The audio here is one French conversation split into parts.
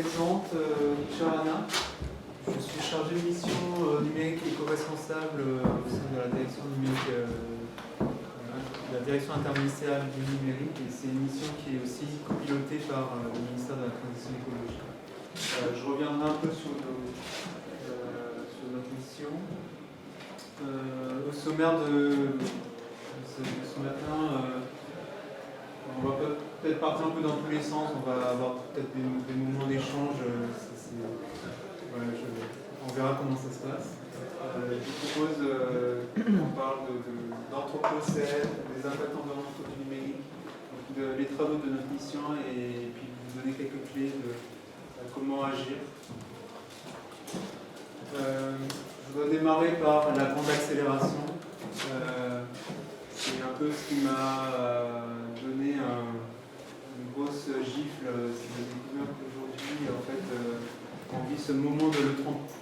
présente Richard Hanna. Je suis chargé de mission numérique éco-responsable au sein de la direction numérique, la direction interministérielle du numérique, et c'est une mission qui est aussi copilotée par le ministère de la Transition écologique. Je reviendrai un peu sur notre mission. Au sommaire de ce matin, on va peut-être partir un peu dans tous les sens, on va avoir peut-être des moments d'échange, voilà, on verra comment ça se passe. Je vous propose qu'on parle d'anthropocène, des impacts environnementaux du numérique, les travaux de notre mission et puis vous donner quelques clés de comment agir. Je voudrais démarrer par la grande accélération. C'est un peu ce qui m'a donné une grosse gifle, c'est de découvrir qu'aujourd'hui, en fait, on vit ce moment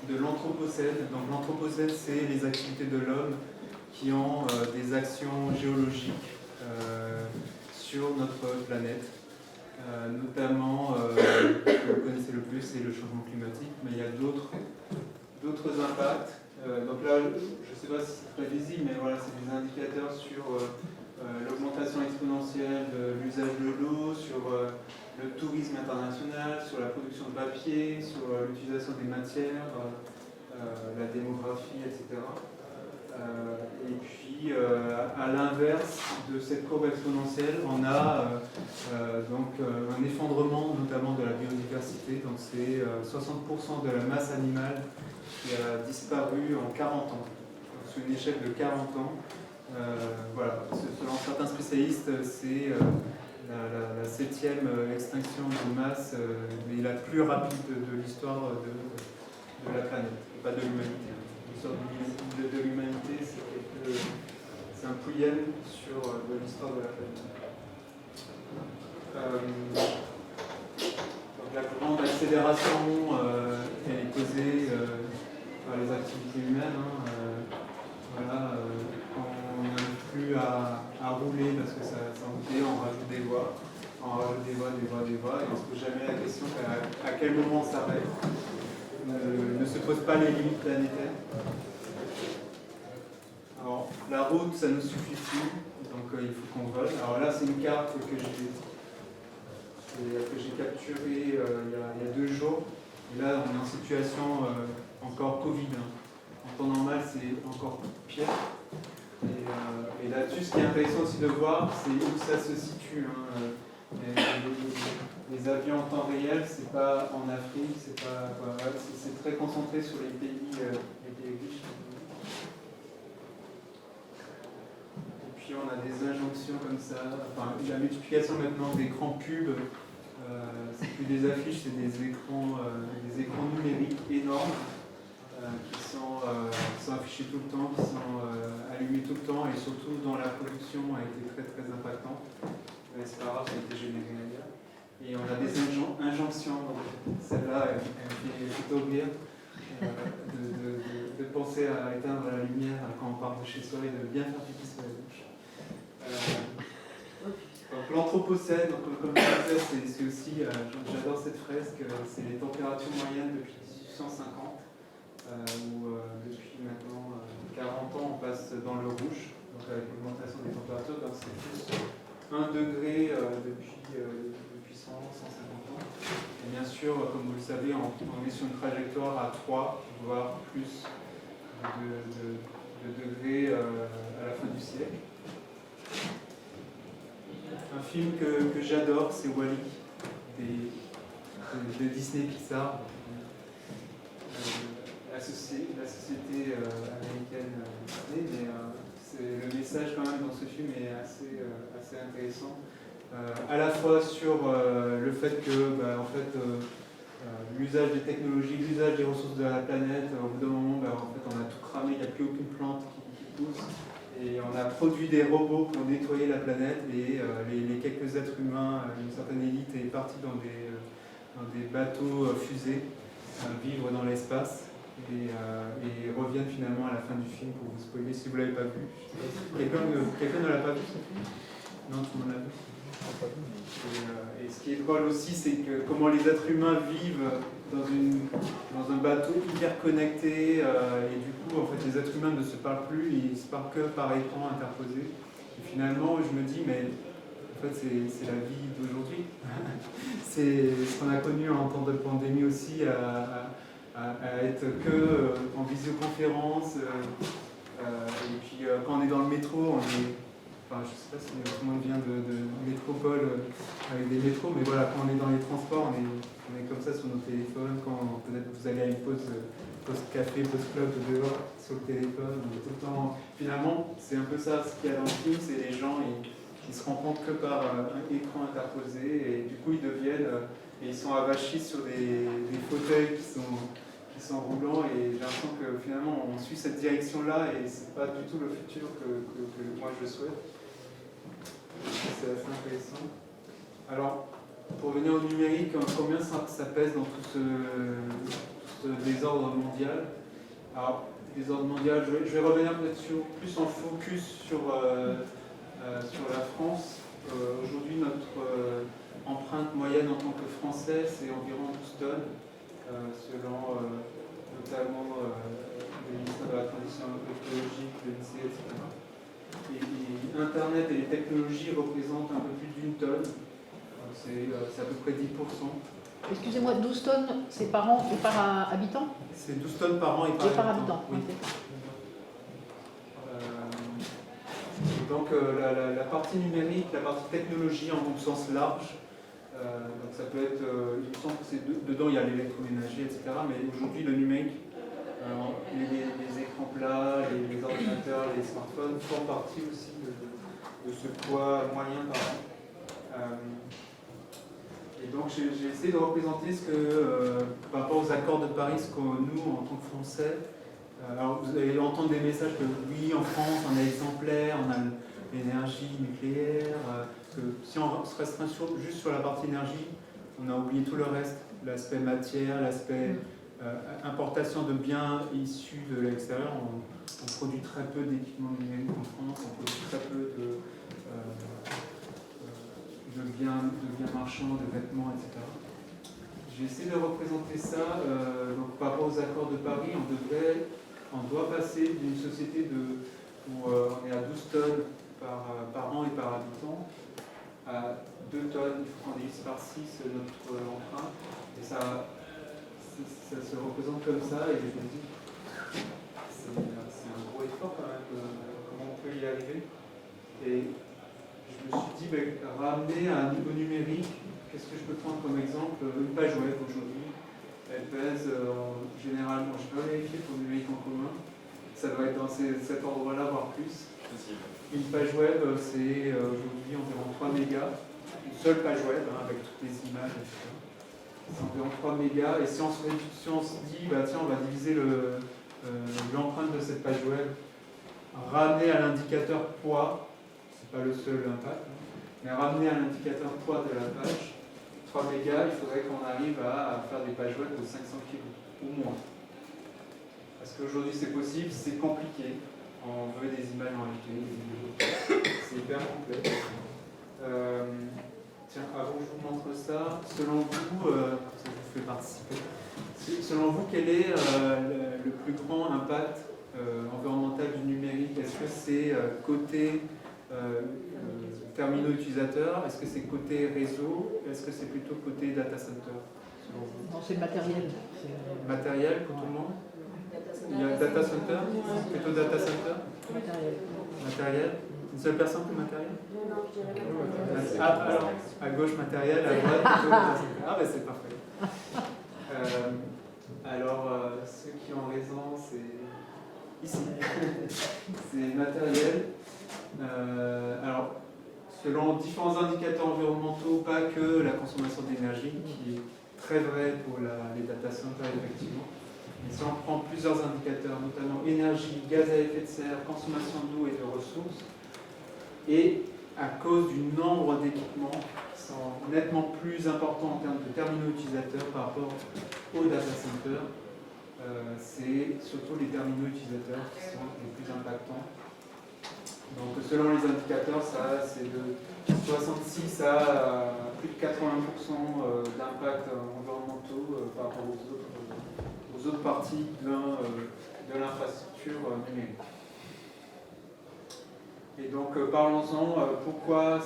de l'anthropocène. Donc l'anthropocène, c'est les activités de l'homme qui ont des actions géologiques sur notre planète. Notamment, ce que vous connaissez le plus, c'est le changement climatique, mais il y a d'autres impacts. Donc là, je ne sais pas si c'est très visible, mais voilà, c'est des indicateurs sur l'augmentation exponentielle de l'usage de l'eau, sur le tourisme international, sur la production de papier, sur l'utilisation des matières, la démographie, etc. Et puis, à l'inverse de cette courbe exponentielle, on a donc un effondrement, notamment de la biodiversité. Donc c'est 60% de la masse animale qui a disparu en 40 ans, sur une échelle de 40 ans. Voilà. Selon certains spécialistes, c'est la 7e extinction de masse, mais la plus rapide de l'histoire de la planète, pas de l'humanité. L'histoire de l'humanité, c'est un pouillème sur l'histoire de la planète. Donc la grande accélération, elle est causée par les activités humaines. Voilà, quand on n'arrive plus à rouler parce que ça embouteille, on rajoute des voies. On rajoute des voies, et on ne se pose jamais la question à quel moment on s'arrête. Ne se pose pas les limites planétaires. Alors, la route, ça ne suffit plus, donc il faut qu'on vole. Alors là, c'est une carte que j'ai capturée il y a 2 jours. Et là, on est en situation encore Covid. En temps normal, c'est encore pire. Et là-dessus, ce qui est intéressant aussi de voir, c'est où ça se situe. Les avions en temps réel, c'est pas en Afrique, c'est très concentré sur les pays riches. Et puis on a des injonctions comme ça, enfin la multiplication maintenant d'écrans pubs, c'est plus des affiches, c'est des écrans numériques énormes qui sont affichés tout le temps, qui sont allumés tout le temps, et surtout dans la production a été très très impactant. C'est pas grave, ça a été généré ailleurs. Et on a des injonctions, donc celle-là, elle fait plutôt rire, de penser à éteindre la lumière quand on part de chez soi et de bien faire pipi sur la bouche. Donc l'anthropocène, comme je disais, c'est aussi, j'adore cette fresque, c'est les températures moyennes depuis 1850, où depuis maintenant 40 ans on passe dans le rouge, donc avec l'augmentation des températures, donc c'est plus 1 degré depuis 100, 150 ans. Et bien sûr, comme vous le savez, on est sur une trajectoire à 3, voire plus de degrés à la fin du siècle. Un film que j'adore, c'est Wall-E, de Disney Pixar. La société américaine Disney, mais le message quand même dans ce film est assez intéressant. À la fois sur le fait que l'usage des technologies, l'usage des ressources de la planète, au bout d'un moment, en fait, on a tout cramé, il n'y a plus aucune plante qui pousse. Et on a produit des robots pour nettoyer la planète, et les quelques êtres humains, une certaine élite est partie dans des bateaux fusées, vivre dans l'espace, et reviennent finalement à la fin du film pour vous spoiler si vous ne l'avez pas vu. Quelqu'un ne l'a pas vu ce film? Non, tout le monde l'a vu. Et Et ce qui est drôle aussi, c'est que comment les êtres humains vivent dans un bateau hyper connecté, et du coup, en fait, les êtres humains ne se parlent plus, ils se parlent que par écran interposé. Et finalement, je me dis, mais en fait, c'est la vie d'aujourd'hui. C'est ce qu'on a connu en temps de pandémie aussi, à être que en visioconférence. Et puis, quand on est dans le métro, on est. Enfin, je ne sais pas si tout le monde vient de métropole avec des métros, mais voilà, quand on est dans les transports, on est comme ça sur nos téléphones. Quand peut-être vous allez à une pause café, pause club dehors sur le téléphone, on est tout le temps. Finalement, c'est un peu ça ce qu'il y a dans le film, c'est les gens qui se rencontrent que par un écran interposé, et du coup ils deviennent et ils sont avachis sur des fauteuils qui sont roulants, et j'ai l'impression que finalement on suit cette direction-là, et c'est pas du tout le futur que moi je souhaite. C'est assez intéressant. Alors, pour venir au numérique, combien ça pèse dans tout ce désordre mondial? Alors, désordre mondial, je vais revenir peut-être plus en focus sur la France. Aujourd'hui, notre empreinte moyenne en tant que Français, c'est environ 12 tonnes, selon notamment le ministère de la Transition écologique, l'INSEE, etc. Et Internet et les technologies représentent un peu plus d'une tonne. C'est à peu près 10%. Excusez-moi, 12 tonnes, c'est par an et par habitant? C'est 12 tonnes par an et par habitant. Oui. Donc la partie numérique, la partie technologie en sens large, donc ça peut être, il me semble que dedans il y a l'électroménager, etc. Mais aujourd'hui le numérique, les écrans plats, les ordinateurs, les smartphones font partie aussi de ce poids moyen par an. Et donc j'ai essayé de représenter ce que, par rapport aux accords de Paris, ce que nous, en tant que Français, alors vous allez entendre des messages que oui, en France, on est exemplaire, on a l'énergie nucléaire, que si on se restreint juste sur la partie énergie, on a oublié tout le reste, l'aspect matière, l'aspect importation de biens issus de l'extérieur. On produit très peu d'équipements numériques en France, on produit très peu de biens marchands, de vêtements, etc. J'ai essayé de représenter ça donc, par rapport aux accords de Paris. On doit passer d'une société où on est à 12 tonnes par an et par habitant à 2 tonnes. Il faut qu'on divise par 6 notre empreinte. Et ça se représente comme ça. Et je me dis, c'est un gros effort quand même. Comment on peut y arriver? Et je me suis dit, ramener à un niveau numérique, qu'est-ce que je peux prendre comme exemple? Une page web aujourd'hui, elle pèse généralement, je peux vérifier pour le numérique en commun, ça doit être dans cet ordre-là, voire plus. Une page web, c'est aujourd'hui environ 3 mégas, une seule page web, avec toutes les images, etc. C'est environ 3 mégas, et si on se dit, tiens, on va diviser l'empreinte de cette page web, ramener à l'indicateur poids, pas le seul impact, mais ramener à l'indicateur poids de la page, 3 mégas, il faudrait qu'on arrive à faire des pages web de 500 kg ou moins. Parce qu'aujourd'hui c'est possible, c'est compliqué. On veut des images en HD, c'est hyper complexe. Tiens, avant que je vous montre ça, selon vous, ça vous fait participer, selon vous, quel est le plus grand impact environnemental du numérique? Est-ce que c'est côté terminaux utilisateurs? Est-ce que c'est côté réseau? Est-ce que c'est plutôt côté data center? Non, c'est le matériel. Matériel pour tout le monde? Il y a data center? Plutôt data center? Matériel. Une seule personne pour matériel? Alors, à gauche matériel, à droite plutôt data center. Ah ben c'est parfait. Alors, ceux qui ont raison, c'est ici. C'est matériel. Alors, selon différents indicateurs environnementaux, pas que la consommation d'énergie, qui est très vrai pour les data centers, effectivement. Mais si on prend plusieurs indicateurs, notamment énergie, gaz à effet de serre, consommation d'eau et de ressources, et à cause du nombre d'équipements qui sont nettement plus importants en termes de terminaux utilisateurs par rapport aux data centers, c'est surtout les terminaux utilisateurs qui sont les plus impactants. Donc selon les indicateurs, ça c'est de 66 à plus de 80% d'impacts environnementaux par rapport aux autres parties de l'infrastructure numérique. Et donc parlons-en, pourquoi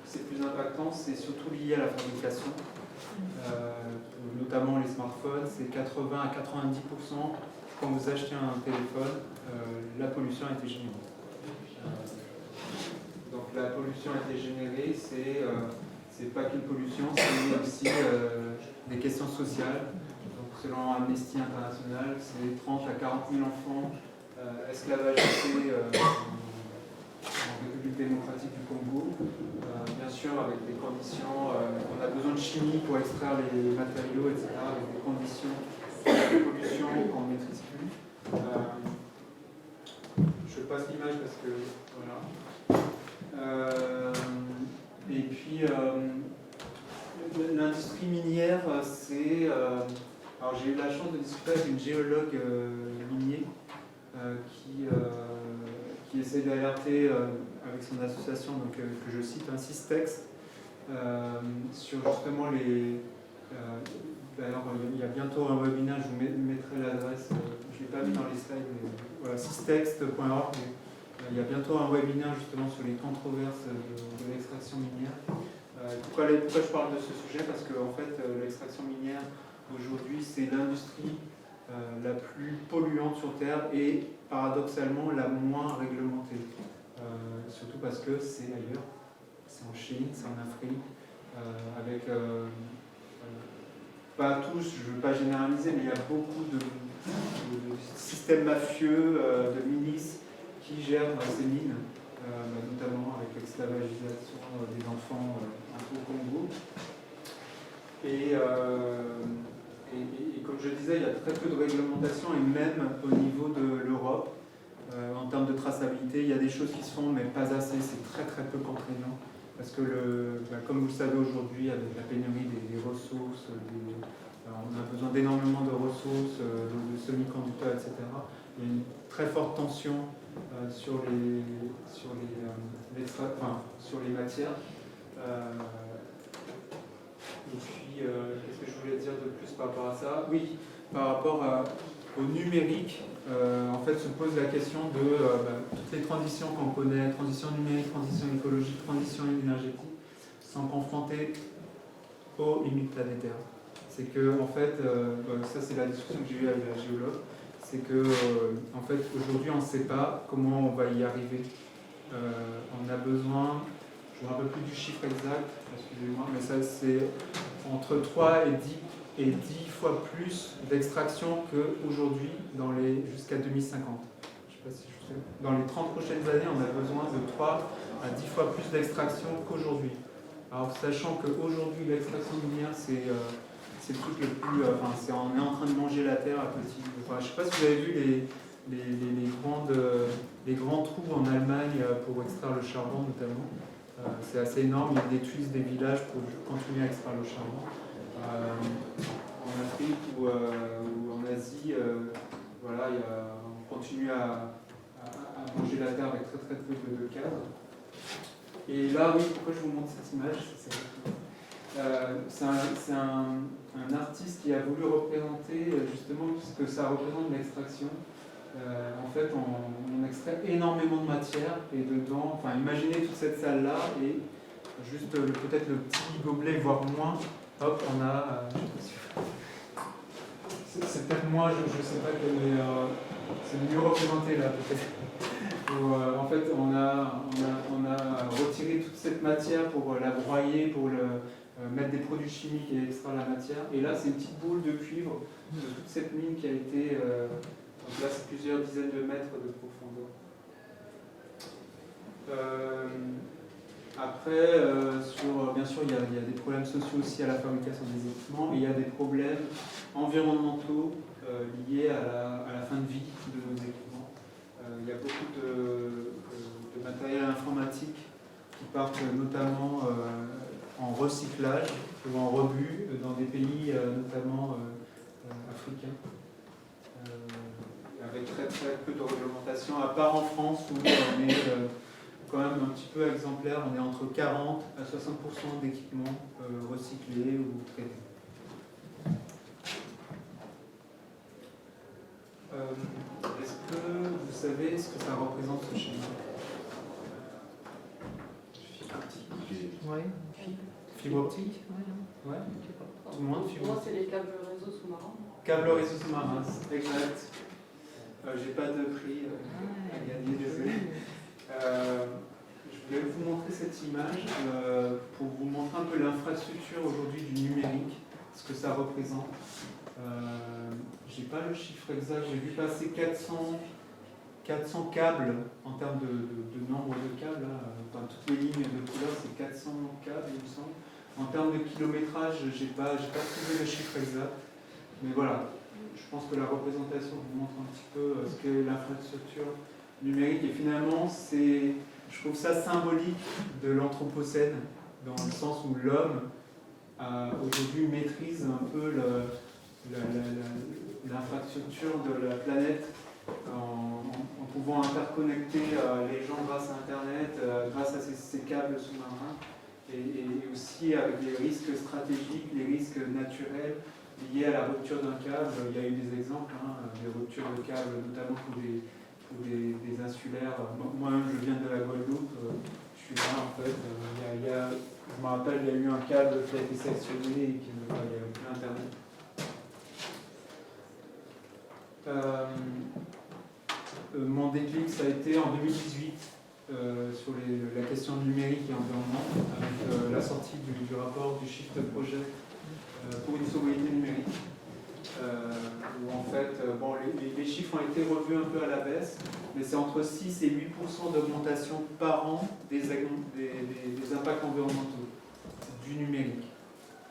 c'est plus impactant, c'est surtout lié à la fabrication, notamment les smartphones, c'est 80 à 90% quand vous achetez un téléphone, la pollution a été générée. Donc la pollution a été générée, c'est pas qu'une pollution, c'est aussi des questions sociales. Donc selon Amnesty International, c'est 30 à 40 000 enfants esclavagisés en République démocratique du Congo, bien sûr avec des conditions, on a besoin de chimie pour extraire les matériaux, etc., avec des conditions de pollution qu'on ne maîtrise plus. Je passe l'image parce que, voilà. Et puis, l'industrie minière, c'est... alors j'ai eu la chance de discuter avec une géologue minier qui essaie d'alerter avec son association, donc, que je cite, un Systex, sur justement les... D'ailleurs, il y a bientôt un webinaire, je vous mettrai l'adresse, je ne l'ai pas mis dans les slides, mais voilà, systext.org. Il y a bientôt un webinaire justement sur les controverses de l'extraction minière. Pourquoi je parle de ce sujet? Parce que en fait, l'extraction minière, aujourd'hui, c'est l'industrie la plus polluante sur Terre et paradoxalement la moins réglementée. Surtout parce que c'est ailleurs, c'est en Chine, c'est en Afrique, avec... pas tous, je ne veux pas généraliser, mais il y a beaucoup de systèmes mafieux, de milices qui gèrent ces mines, notamment avec l'esclavagisation des enfants un peu au Congo. Et comme je disais, il y a très peu de réglementation, et même au niveau de l'Europe, en termes de traçabilité, il y a des choses qui se font, mais pas assez, c'est très très peu contraignant. Parce que, comme vous le savez aujourd'hui, avec la pénurie des ressources, on a besoin d'énormément de ressources, de semi-conducteurs, etc. Il y a une très forte tension sur les matières. Et puis, qu'est-ce que je voulais dire de plus par rapport à ça? Oui, par rapport au numérique, en fait, se pose la question de toutes les transitions qu'on connaît, transition numérique, transition écologique, transition énergétique, sont confrontées aux limites planétaires. C'est que, en fait, ça c'est la discussion que j'ai eue avec la géologue, c'est que, en fait, aujourd'hui, on ne sait pas comment on va y arriver. On a besoin, je ne me rappelle plus du chiffre exact, excusez-moi, mais ça c'est entre 3 et 10 fois plus d'extraction qu'aujourd'hui jusqu'à 2050. Je sais pas si je sais. Dans les 30 prochaines années, on a besoin de 3 à 10 fois plus d'extraction qu'aujourd'hui. Alors, sachant qu'aujourd'hui, l'extraction minière, c'est le truc le plus... on est en train de manger la terre à petit... Enfin, je ne sais pas si vous avez vu les grands trous en Allemagne pour extraire le charbon, notamment. C'est assez énorme, il y détruisent des villages pour continuer à extraire le charbon. En Afrique ou en Asie, voilà, on continue à manger la terre avec très très peu de cadres. Et là, oui, pourquoi je vous montre cette image? C'est un artiste qui a voulu représenter justement ce que ça représente l'extraction. En fait, on extrait énormément de matière et dedans, enfin, imaginez toute cette salle-là et juste peut-être le petit gobelet, voire moins. Hop, on a. C'est peut-être moi, je ne sais pas, mais c'est mieux représenté là, peut-être. En fait, on a retiré toute cette matière pour la broyer, pour mettre des produits chimiques et extraire la matière. Et là, c'est une petite boule de cuivre de toute cette mine qui a été. Donc là, c'est plusieurs dizaines de mètres de profondeur. Après, bien sûr, il y a des problèmes sociaux aussi à la fabrication des équipements, et il y a des problèmes environnementaux liés à la fin de vie de nos équipements. Il y a beaucoup de matériel informatique qui partent notamment en recyclage ou en rebut dans des pays notamment africains. Avec très très peu de réglementation, à part en France où on est quand même un petit peu exemplaire. On est entre 40 à 60% d'équipements recyclés ou traités. Est-ce que vous savez ce que ça représente ce schéma? Ouais. Fibre optique? Ouais. Tout le monde, fibre Moi, optique. c'est les câbles réseau sous-marins. Câble réseau sous-marin, exact. J'ai pas de prix à gagner, désolé. Je voulais vous montrer cette image pour vous montrer un peu l'infrastructure aujourd'hui du numérique, ce que ça représente. J'ai pas le chiffre exact, j'ai vu passer 400 câbles en termes de nombre de câbles. Là. Enfin, toutes les lignes de couleur, c'est 400 câbles, il me semble. En termes de kilométrage, j'ai pas trouvé le chiffre exact. Mais voilà, je pense que la représentation vous montre un petit peu ce qu'est l'infrastructure numérique. Et finalement, je trouve ça symbolique de l'anthropocène, dans le sens où l'homme aujourd'hui maîtrise un peu l'infrastructure de la planète en pouvant interconnecter les gens grâce à Internet, grâce à ces câbles sous-marins, et aussi avec les risques stratégiques, les risques naturels liés à la rupture d'un câble. Il y a eu des exemples, des ruptures de câbles, notamment pour des insulaires. Moi-même, je viens de la Guadeloupe, je suis là en fait. Je me rappelle, il y a eu un câble qui a été sectionné et qu'il n'y avait plus Internet. Mon déclic, ça a été en 2018 sur la question numérique et environnement, avec la sortie du rapport du Shift Project pour une sobriété numérique. Où en fait, les chiffres ont été revus un peu à la baisse, mais c'est entre 6 et 8% d'augmentation par an des impacts environnementaux du numérique.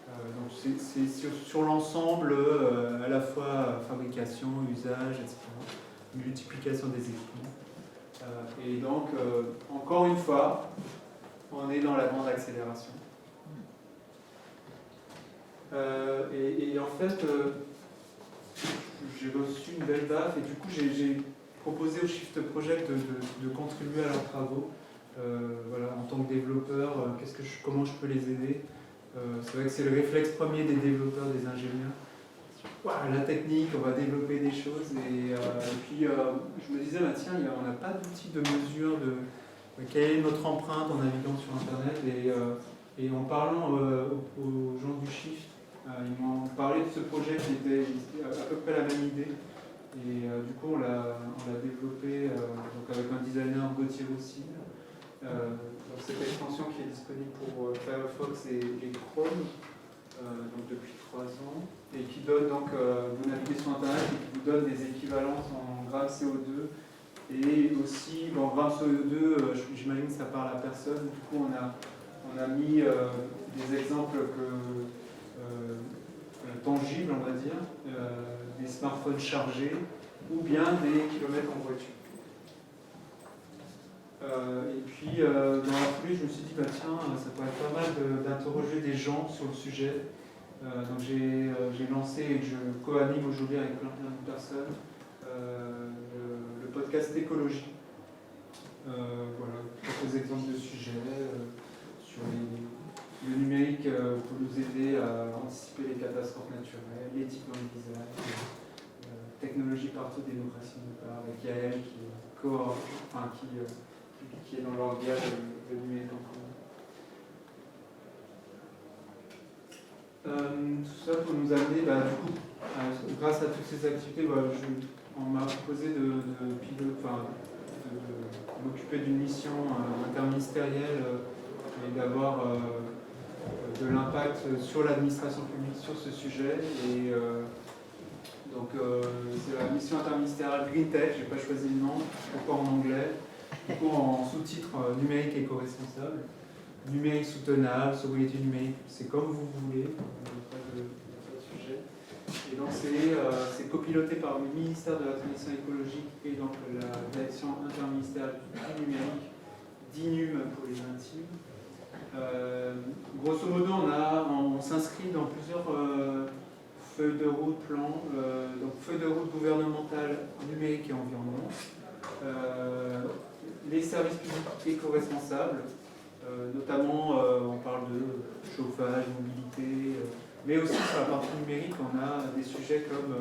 Donc c'est sur l'ensemble, à la fois fabrication, usage, etc., multiplication des équipements. Et donc, encore une fois, on est dans la grande accélération. Et en fait, j'ai reçu une belle baffe et du coup j'ai proposé au Shift Project de contribuer à leurs travaux. Voilà, en tant que développeur, comment je peux les aider. C'est vrai que c'est le réflexe premier des développeurs, des ingénieurs. La technique, on va développer des choses. Et puis je me disais, tiens, on n'a pas d'outil de mesure de quelle est notre empreinte en naviguant sur Internet. Et en parlant aux gens du Shift, ils m'ont parlé de ce projet qui était à peu près la même idée. Et du coup, on l'a développé donc avec un designer, Gauthier aussi. Donc cette extension qui est disponible pour Firefox et Chrome donc depuis 3 ans, et qui donne donc, vous naviguez sur Internet et qui vous donne des équivalences en grammes CO2. Et aussi, grammes CO2, j'imagine que ça parle à personne. Du coup, on a mis des exemples tangibles, on va dire, des smartphones chargés ou bien des kilomètres en voiture. Et puis, dans la foulée, je me suis dit, tiens, ça pourrait être pas mal d'interroger des gens sur le sujet. Donc j'ai lancé et que je co-anime aujourd'hui avec plein de personnes le podcast Écologie. Voilà, quelques exemples de sujets sur le numérique pour nous aider à anticiper les catastrophes naturelles, l'éthique dans le design, technologie partout, démocratie nulle part, avec Yael qui est dans leur langage de numérique en commun. Tout ça pour nous amener, du coup, grâce à toutes ces activités, on m'a proposé de m'occuper d'une mission interministérielle et d'avoir de l'impact sur l'administration publique sur ce sujet. Et donc c'est la mission interministérielle Green Tech, j'ai pas choisi le nom, encore en anglais, du coup en sous-titre numérique éco-responsable. Numérique soutenable, sobriété numérique, c'est comme vous voulez, pas de sujet. Et donc c'est copiloté par le ministère de la Transition écologique et donc la direction interministérielle du numérique, DINUM pour les intimes. Grosso modo, on s'inscrit dans plusieurs feuilles de route, plans, donc feuille de route gouvernementale numérique et environnement. les services publics éco-responsables, notamment on parle de chauffage, mobilité, mais aussi sur la partie numérique, on a des sujets comme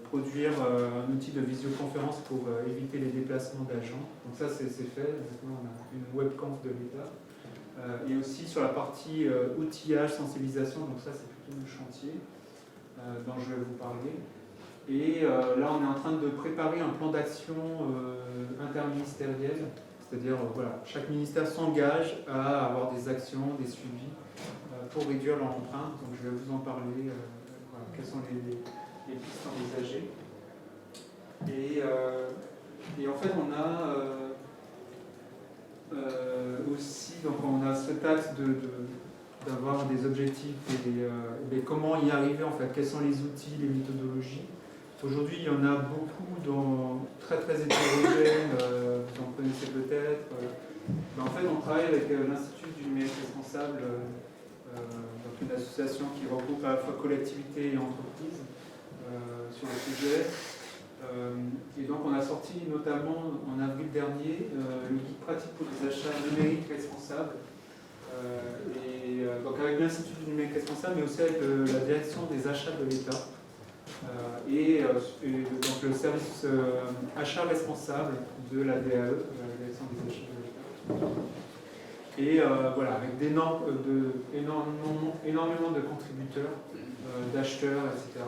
produire un outil de visioconférence pour éviter les déplacements d'agents. Donc ça c'est fait, maintenant on a une webconf de l'État. Et aussi sur la partie outillage, sensibilisation, donc ça c'est plutôt le chantier dont je vais vous parler. Et là on est en train de préparer un plan d'action interministériel, c'est-à-dire voilà, chaque ministère s'engage à avoir des actions, des suivis pour réduire leur empreinte. Donc je vais vous en parler, voilà, quelles sont les pistes envisagées. Et en fait on a aussi, donc on a cet axe d'avoir des objectifs et comment y arriver en fait, quels sont les outils, les méthodologies. Aujourd'hui, il y en a beaucoup très hétérogènes, vous en connaissez peut-être. Mais en fait, on travaille avec l'Institut du numérique responsable, donc une association qui regroupe à la fois collectivités et entreprises sur le sujet. Et donc on a sorti notamment en avril dernier le guide pratique pour les achats numériques responsables. Donc avec l'Institut du numérique responsable, mais aussi avec la direction des achats de l'État. Et donc le service achat responsable de la DAE, la direction des achats de l'État. Et voilà, avec énormément de contributeurs, d'acheteurs, etc.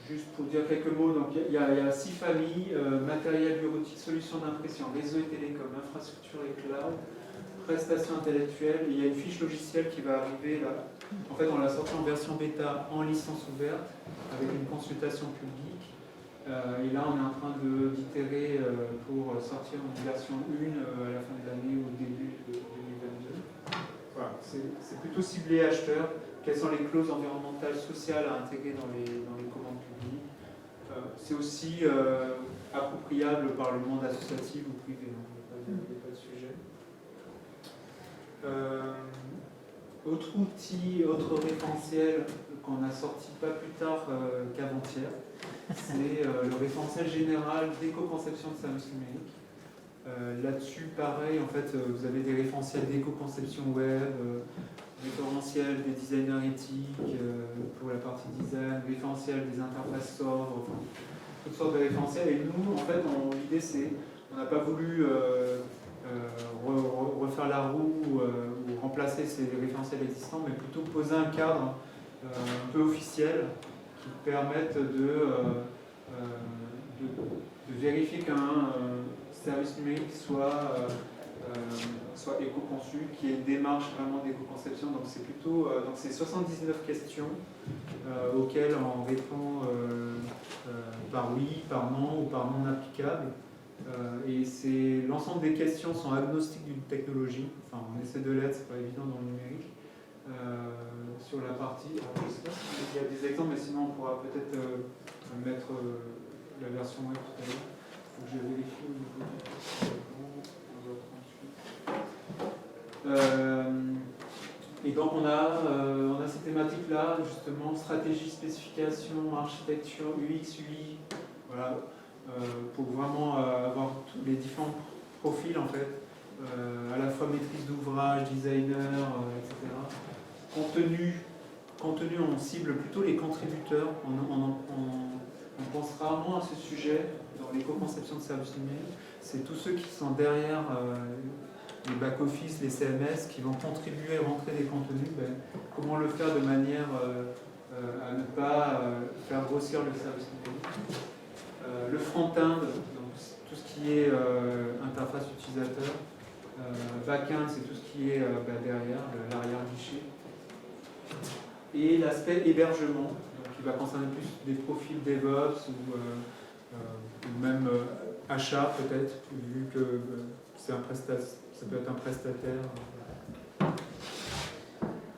Juste pour dire quelques mots, donc il y a 6 familles, matériel bureautique, solutions d'impression, réseau et télécom, infrastructure et cloud, prestations intellectuelles, et il y a une fiche logicielle qui va arriver là. En fait, on l'a sorti en version bêta, en licence ouverte, avec une consultation publique. Et là, on est en train d'itérer pour sortir une version 1 à la fin de l'année ou au début de 2022. Voilà, c'est plutôt ciblé acheteurs. Quelles sont les clauses environnementales, sociales à intégrer dans les commandes publiques. C'est aussi appropriable par le monde associatif ou privé, il n'y a pas de sujet. Autre outil, autre référentiel qu'on a sorti pas plus tard qu'avant-hier, c'est le référentiel général d'éco-conception de services numériques. Là-dessus, pareil, en fait, vous avez des référentiels d'éco-conception web, référentiel des designers éthiques pour la partie design, référentiel des interfaces ordre, enfin, toutes sortes de référentiels. Et nous, en fait, l'idée c'est, on n'a pas voulu refaire la roue ou remplacer ces référentiels existants, mais plutôt poser un cadre un peu officiel qui permette de vérifier qu'un service numérique soit éco-conçu, qu'il y ait une démarche vraiment d'éco-conception. Donc c'est plutôt donc c'est 79 questions auxquelles on répond par oui, par non ou par non applicable. Et l'ensemble des questions sont agnostiques d'une technologie. Enfin, on essaie de l'être, c'est pas évident dans le numérique. Sur la partie, je ne sais pas s'il y a des exemples, mais sinon on pourra peut-être mettre la version web tout à l'heure. Donc je vérifie au niveau du et donc on a ces thématiques-là, justement, stratégie, spécification, architecture, UX, UI, voilà, pour vraiment avoir tous les différents profils en fait, à la fois maîtrise d'ouvrage, designer, etc. Contenu, on cible plutôt les contributeurs, on pense rarement à ce sujet dans l'éco-conception de services numériques, c'est tous ceux qui sont derrière les back-office, les CMS, qui vont contribuer à rentrer des contenus, comment le faire de manière à ne pas faire grossir le service numérique. Le front-end, donc tout ce qui est interface utilisateur. Back-end, c'est tout ce qui est derrière, l'arrière-guichet. Et l'aspect hébergement, donc qui va concerner plus des profils DevOps ou même achat peut-être, vu que c'est ça peut être un prestataire.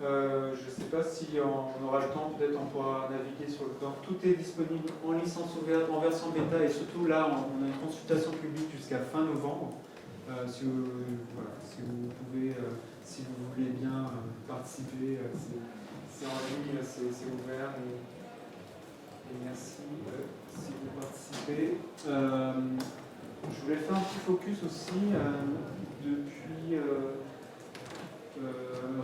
Je ne sais pas si on aura le temps, peut-être on pourra naviguer sur le temps. Tout est disponible en licence ouverte, en version bêta, et surtout là, on a une consultation publique jusqu'à fin novembre. Si vous pouvez, si vous voulez bien participer, c'est en ligne, c'est ouvert. Et merci. si vous participez. Je voulais faire un petit focus aussi depuis.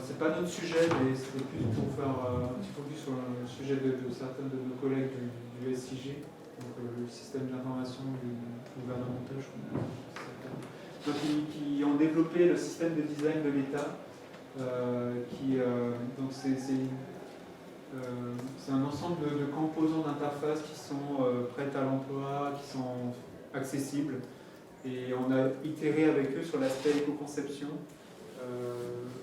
C'est pas notre sujet, mais c'était plus pour faire un petit focus sur le sujet de certains de nos collègues du SIG, donc le système d'information gouvernemental, je crois. Donc, qui ont développé le système de design de l'État. Donc c'est un ensemble de composants d'interface qui sont prêtes à l'emploi, qui sont accessibles. Et on a itéré avec eux sur l'aspect éco-conception.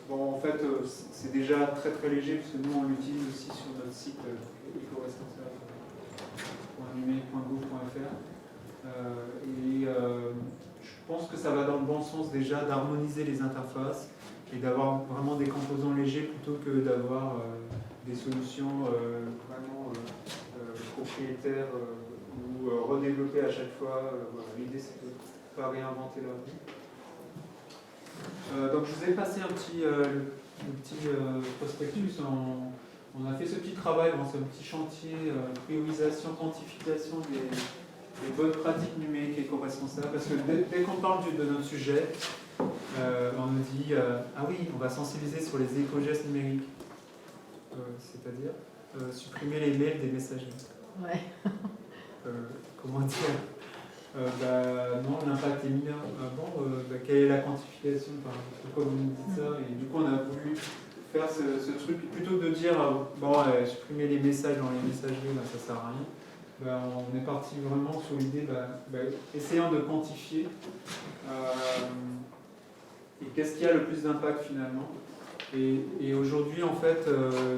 Bon, en fait, c'est déjà très très léger, parce que nous on l'utilise aussi sur notre site éco-responsable.numérique.gouv.fr. Je pense que ça va dans le bon sens déjà d'harmoniser les interfaces et d'avoir vraiment des composants légers plutôt que d'avoir des solutions vraiment propriétaires ou redéveloppées à chaque fois. Voilà. L'idée c'est de ne pas réinventer la vie. Donc je vous ai passé un petit prospectus. On a fait ce petit travail, ce petit chantier, priorisation, quantification des bonnes pratiques numériques éco-responsables. Parce que dès qu'on parle de notre sujet, on nous dit ah oui, on va sensibiliser sur les éco-gestes numériques. C'est-à-dire supprimer les mails des messageries. Ouais. Comment dire non, l'impact est mineur. Quelle est la quantification? Pourquoi vous nous dites ça? Et du coup, on a voulu faire ce truc, plutôt que de dire supprimer les messages dans les messageries, ça sert à rien. On est parti vraiment sur l'idée, essayant de quantifier et qu'est-ce qui a le plus d'impact finalement. Et aujourd'hui, en fait,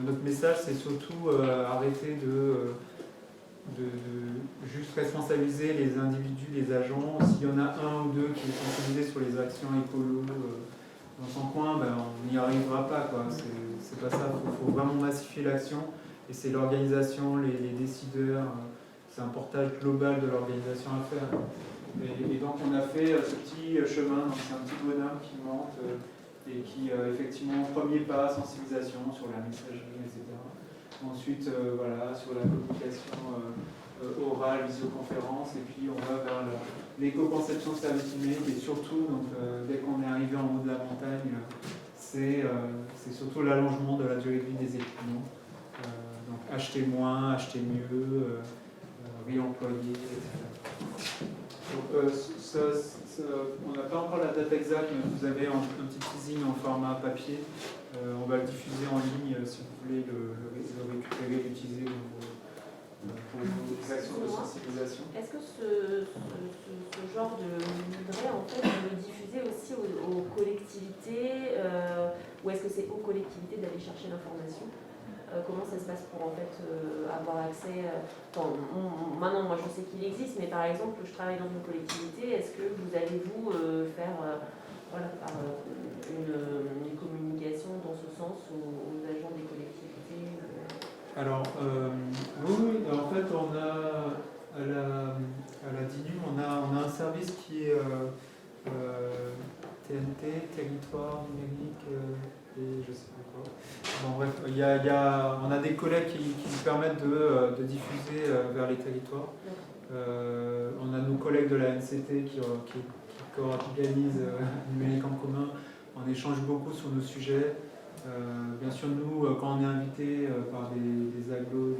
notre message, c'est surtout arrêter de juste responsabiliser les individus, les agents. S'il y en a un ou deux qui est sensibilisé sur les actions écolo dans son coin, on n'y arrivera pas, quoi. C'est pas ça. Il faut vraiment massifier l'action. Et c'est l'organisation, les décideurs, c'est un portage global de l'organisation à faire. Et donc on a fait ce petit chemin, c'est un petit bonhomme qui monte et qui effectivement, premier pas, sensibilisation sur la messagerie, etc. Ensuite, sur la communication orale, visioconférence, et puis on va vers l'éco-conception de services numériques, et surtout, dès qu'on est arrivé en haut de la montagne, c'est surtout l'allongement de la durée de vie des équipements. Donc acheter moins, acheter mieux, réemployer, etc. Donc, on n'a pas encore la date exacte, mais vous avez un petit teasing en format papier. On va le diffuser en ligne si vous voulez le récupérer, l'utiliser pour vos actions de sensibilisation. Est-ce que ce genre de livret, en fait, vous le diffusez aussi aux collectivités ou est-ce que c'est aux collectivités d'aller chercher l'information? Comment ça se passe pour en fait avoir accès maintenant, moi je sais qu'il existe, mais par exemple, je travaille dans une collectivité. Est-ce que vous allez faire par une communication dans ce sens aux agents des collectivités? Alors, oui, en fait, on a à la DINUM, on a un service qui est TNT, territoire numérique, et je sais pas quoi. Bon, bref, on a des collègues qui nous permettent de diffuser vers les territoires. On a nos collègues de la NCT qui organisent numérique en commun. On échange beaucoup sur nos sujets. Bien sûr, nous, quand on est invité par des agglos,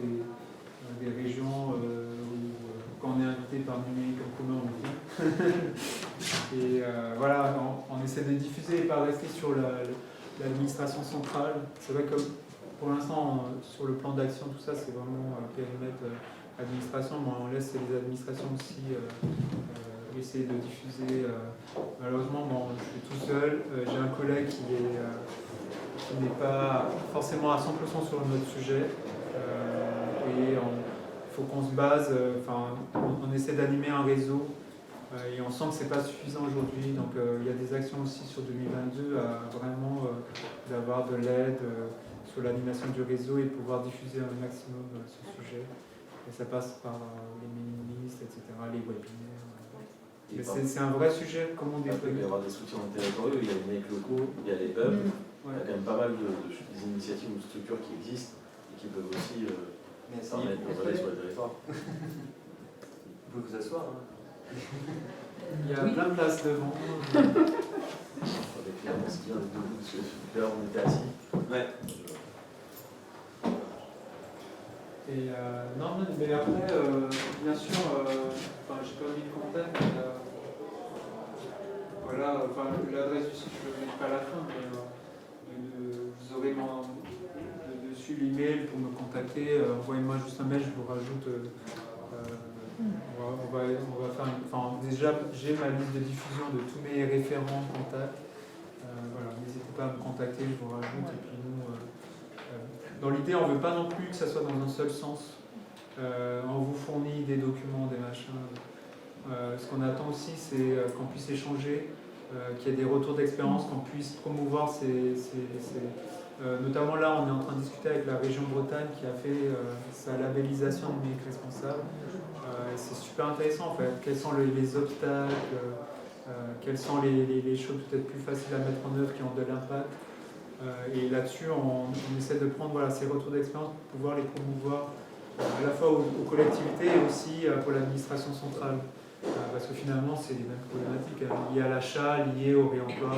des régions, ou quand on est invité par numérique en commun, on vient. Et on essaie de diffuser et pas rester sur l'administration centrale. C'est vrai que pour l'instant, sur le plan d'action, tout ça, c'est vraiment périmètre administration, mais on laisse les administrations aussi essayer de diffuser. Malheureusement, je suis tout seul. J'ai un collègue qui n'est pas forcément à 100% sur notre sujet. Et il faut qu'on se base, on essaie d'animer un réseau. Et on sent que ce n'est pas suffisant aujourd'hui, donc il y a des actions aussi sur 2022 à vraiment d'avoir de l'aide sur l'animation du réseau et pouvoir diffuser un maximum ce sujet. Et ça passe par les mini-listes, etc., les webinaires. C'est un vrai sujet, comment déployer. Il peut y avoir des soutiens territoriaux, il y a les mecs locaux, il y a les pubs. Il y a quand même pas mal d'initiatives ou de structures qui existent et qui peuvent aussi permettre de relayer sur le territoire. Vous pouvez vous asseoir. Hein. Il y a plein de places devant. Avec la mosquée, avec debout, parce que tout à l'heure on était assis. Ouais. Et non, mais après, bien sûr, j'ai pas mis le contact. Voilà, l'adresse du site, je ne le mets pas à la fin, mais vous aurez dessus l'email pour me contacter. Envoyez-moi juste un mail, je vous rajoute. On va faire déjà, j'ai ma liste de diffusion de tous mes référents contacts. Voilà, n'hésitez pas à me contacter, je vous rajoute. Et puis nous, dans l'idée, on ne veut pas non plus que ça soit dans un seul sens. On vous fournit des documents, des machins. Ce qu'on attend aussi, c'est qu'on puisse échanger, qu'il y ait des retours d'expérience, qu'on puisse promouvoir notamment là, on est en train de discuter avec la région Bretagne qui a fait sa labellisation numérique responsable. C'est super intéressant en fait. Quels sont les obstacles, quelles sont les choses peut-être plus faciles à mettre en œuvre qui ont de l'impact. Et là-dessus, on essaie de prendre ces retours d'expérience pour pouvoir les promouvoir à la fois aux collectivités et aussi pour l'administration centrale. Parce que finalement, c'est les mêmes problématiques liées à l'achat, liées au réemploi.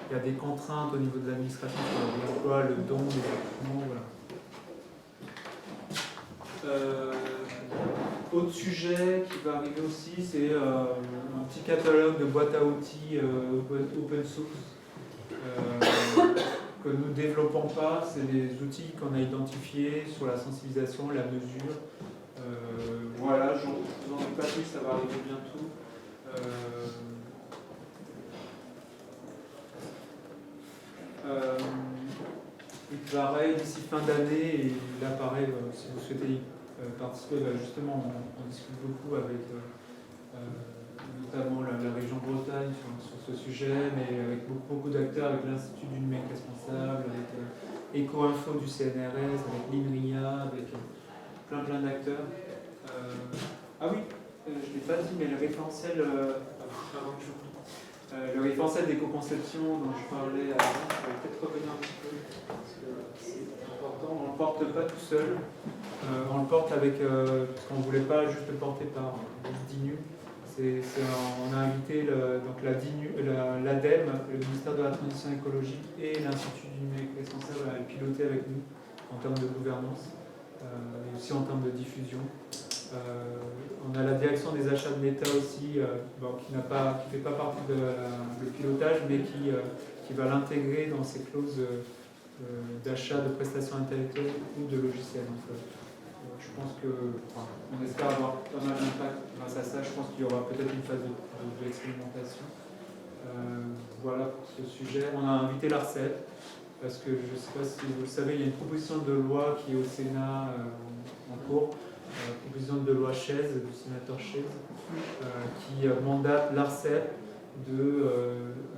Il y a des contraintes au niveau de l'administration sur le réemploi, le don des équipements. Voilà. Autre sujet qui va arriver aussi, c'est un petit catalogue de boîtes à outils open source que nous ne développons pas. C'est des outils qu'on a identifiés sur la sensibilisation, la mesure. Voilà, je vous en dis pas plus, ça va arriver bientôt. Et pareil, d'ici fin d'année, et là pareil, si vous souhaitez participer, justement, on discute beaucoup avec notamment la région Bretagne sur ce sujet, mais avec beaucoup d'acteurs, avec l'Institut du numérique responsable, avec Eco-Info du CNRS, avec l'INRIA, avec plein d'acteurs. Ah oui, je ne l'ai pas dit, mais le référentiel, le référentiel d'éco-conception dont je parlais avant, je vais peut-être revenir un petit peu, parce que c'est important. On ne le porte pas tout seul, on le porte avec, parce qu'on ne voulait pas juste le porter par DINU. On a invité l'ADEME, le ministère de la Transition écologique et l'Institut du numérique responsable à le piloter avec nous en termes de gouvernance et aussi en termes de diffusion. On a la direction des achats de l'État aussi, qui ne fait pas partie du pilotage, mais qui va l'intégrer dans ses clauses d'achat de prestations intellectuelles ou de logiciels. Donc, je pense on espère avoir pas mal d'impact grâce à ça. Je pense qu'il y aura peut-être une phase d'expérimentation. Voilà pour ce sujet. On a invité l'ARCEP, parce que je ne sais pas si vous le savez, il y a une proposition de loi qui est au Sénat en cours. Proposition de loi Chaise, du sénateur Chaise, qui mandate l'ARCEP de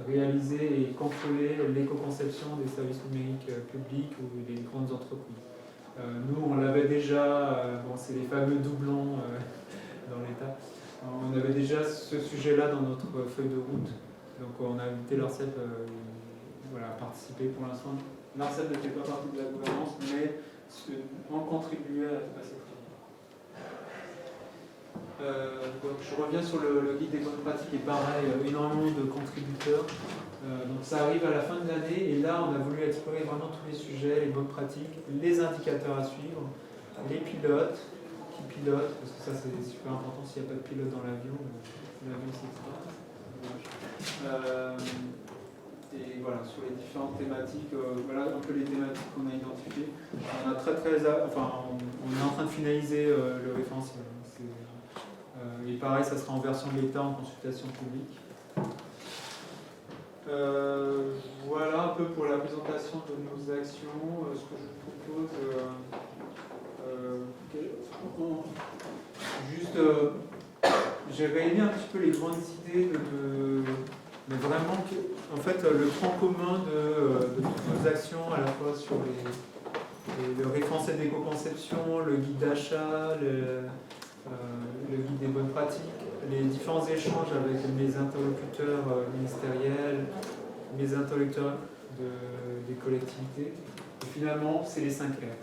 réaliser et contrôler l'éco-conception des services numériques publics ou des grandes entreprises. Nous, on l'avait déjà, c'est les fameux doublons dans l'État, on avait déjà ce sujet-là dans notre feuille de route, donc on a invité l'ARCEP à participer. Pour l'instant, l'ARCEP ne fait pas partie de la gouvernance, mais on contribuait à cette donc je reviens sur le guide des bonnes pratiques et pareil, énormément de contributeurs. Donc ça arrive à la fin de l'année et là on a voulu explorer vraiment tous les sujets, les bonnes pratiques, les indicateurs à suivre, les pilotes, qui pilotent, parce que ça c'est super important, s'il n'y a pas de pilote dans l'avion c'est extra. Et voilà, sur les différentes thématiques, voilà un peu les thématiques qu'on a identifiées. On est en train de finaliser le référentiel. Et pareil, ça sera en version bêta en consultation publique. Voilà un peu pour la présentation de nos actions. Ce que je propose, j'ai réuni un petit peu les grandes idées mais vraiment, en fait, le point commun de toutes nos actions, à la fois sur le référentiel d'éco-conception, le guide d'achat, le guide des bonnes pratiques, les différents échanges avec mes interlocuteurs ministériels, mes interlocuteurs des collectivités. Et finalement, c'est les 5 R.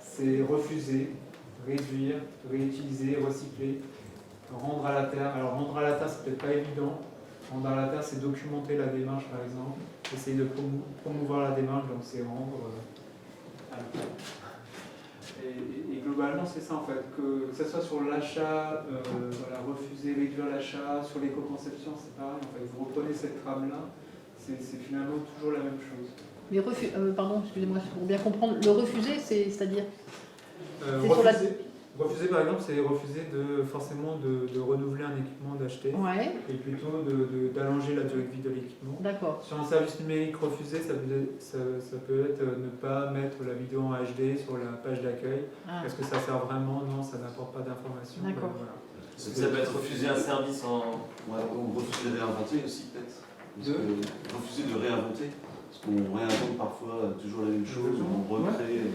C'est refuser, réduire, réutiliser, recycler. rendre à la terre. Alors rendre à la terre, c'est peut-être pas évident. Rendre à la terre, c'est documenter la démarche, par exemple. Essayer de promouvoir la démarche, donc c'est rendre à la terre. Et globalement, c'est ça en fait, que ce soit sur l'achat, voilà, refuser, réduire l'achat, sur l'éco-conception, c'est pareil. En fait, vous reprenez cette trame-là, c'est finalement toujours la même chose. Mais pardon, excusez-moi, pour bien comprendre, le refuser, c'est-à-dire Refuser, par exemple, c'est refuser forcément de renouveler un équipement d'acheter, Ouais, et plutôt d'allonger la durée de vie de l'équipement. d'accord. Sur un service numérique refusé, ça peut être ne pas mettre la vidéo en HD sur la page d'accueil. Ah, Est-ce que ça sert vraiment? Non, ça n'apporte pas d'informations. D'accord. Voilà. Ça peut être refuser un service en. Ouais, ou refuser de réinventer aussi, peut-être. Refuser de réinventer. Parce qu'on réinvente parfois toujours la même chose, on recrée.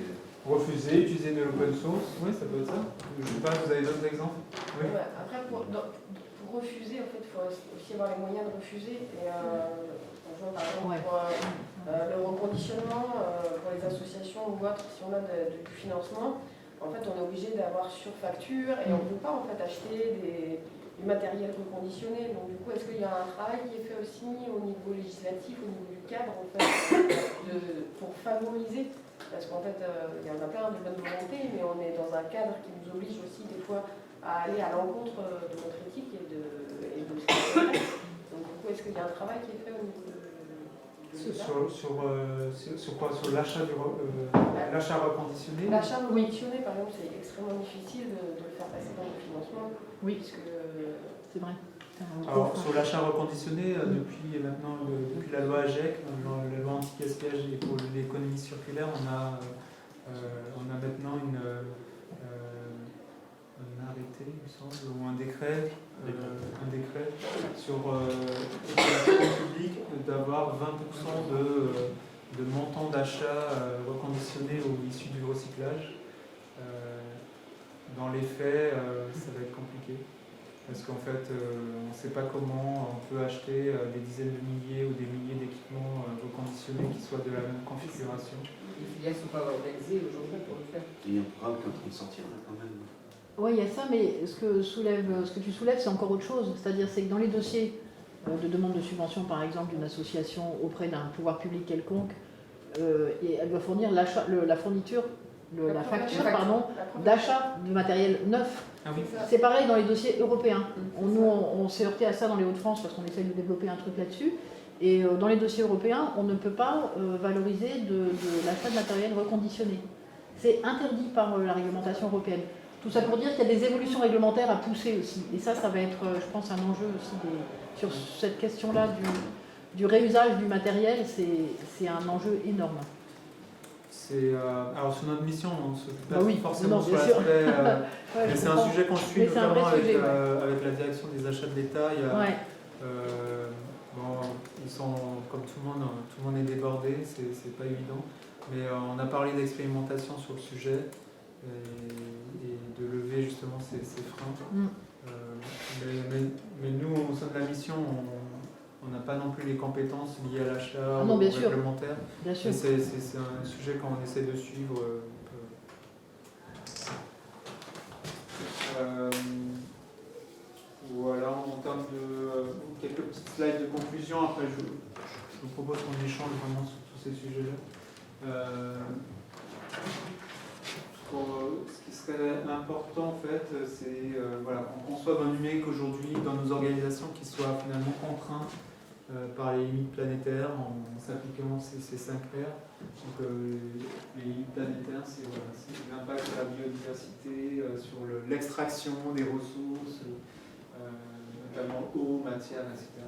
Refuser, utiliser de l'open source, oui, ça peut être ça. Je sais pas, vous avez d'autres exemples? Oui. Ouais, après, pour refuser, en fait, il faut aussi avoir les moyens de refuser. Et, par exemple, pour le reconditionnement, pour les associations ou autres, si on a du financement, en fait, on est obligé d'avoir sur facture et on ne peut pas en fait, acheter du matériel reconditionné. Donc, du coup, est-ce qu'il y a un travail qui est fait aussi au niveau législatif, au niveau du cadre, en fait, pour favoriser? Parce qu'en fait, il y en a plein de bonne volonté, mais on est dans un cadre qui nous oblige aussi des fois à aller à l'encontre de notre éthique et de ce qu'on fait. Donc du coup, est-ce qu'il y a un travail qui est fait au niveau de sur quoi? Sur l'achat l'achat reconditionné? L'achat reconditionné, par exemple, c'est extrêmement difficile de le faire passer dans le financement. Oui, Puisque, c'est vrai. Alors, sur l'achat reconditionné, depuis la loi AGEC, la loi anti-gaspillage et pour l'économie circulaire, on a maintenant un arrêté, il me semble, ou un décret sur la publique d'avoir 20% de montant d'achat reconditionné ou issu du recyclage. Dans les faits, ça va être compliqué. Parce qu'en fait, on ne sait pas comment on peut acheter des dizaines de milliers ou des milliers d'équipements reconditionnés qui soient de la même configuration. Les filières ne sont pas organisées aujourd'hui pour le faire. Il y a un programme qui est en train de sortir là, quand même. Oui, il y a ça, mais ce que tu soulèves, c'est encore autre chose. C'est-à-dire c'est que dans les dossiers de demande de subvention, par exemple, d'une association auprès d'un pouvoir public quelconque, et elle doit fournir la facture d'achat de matériel neuf. Ah oui. C'est pareil dans les dossiers européens. On s'est heurté à ça dans les Hauts-de-France parce qu'on essaie de développer un truc là-dessus. Et dans les dossiers européens, on ne peut pas valoriser de l'achat de matériel reconditionné. C'est interdit par la réglementation européenne. Tout ça pour dire qu'il y a des évolutions réglementaires à pousser aussi. Et ça va être, je pense, un enjeu aussi sur cette question-là du réusage du matériel. C'est un enjeu énorme. Alors sur notre mission, on ne s'occupe pas Bah oui, forcément non, sur bien sûr. l'aspect, Ouais, mais je c'est un comprends. sujet qu'on suit Mais c'est un vrai notamment sujet, avec la direction des achats de l'État. Ouais. Ils sont, comme tout le monde est débordé, c'est pas évident. Mais on a parlé d'expérimentation sur le sujet et de lever justement ces freins. Mais nous, au sein de la mission, on n'a pas non plus les compétences liées à l'achat ou réglementaire. Bien sûr. C'est un sujet qu'on essaie de suivre. Voilà, en termes de quelques petites slides de conclusion. Après, je vous propose qu'on échange vraiment sur tous ces sujets-là. Ce qui serait important, en fait, c'est qu'on conçoive un numérique aujourd'hui dans nos organisations qui soit finalement contraint par les limites planétaires en s'appliquant ces 5 R. Donc, les limites planétaires, c'est l'impact de la biodiversité sur l'extraction des ressources, notamment eau, matière, etc.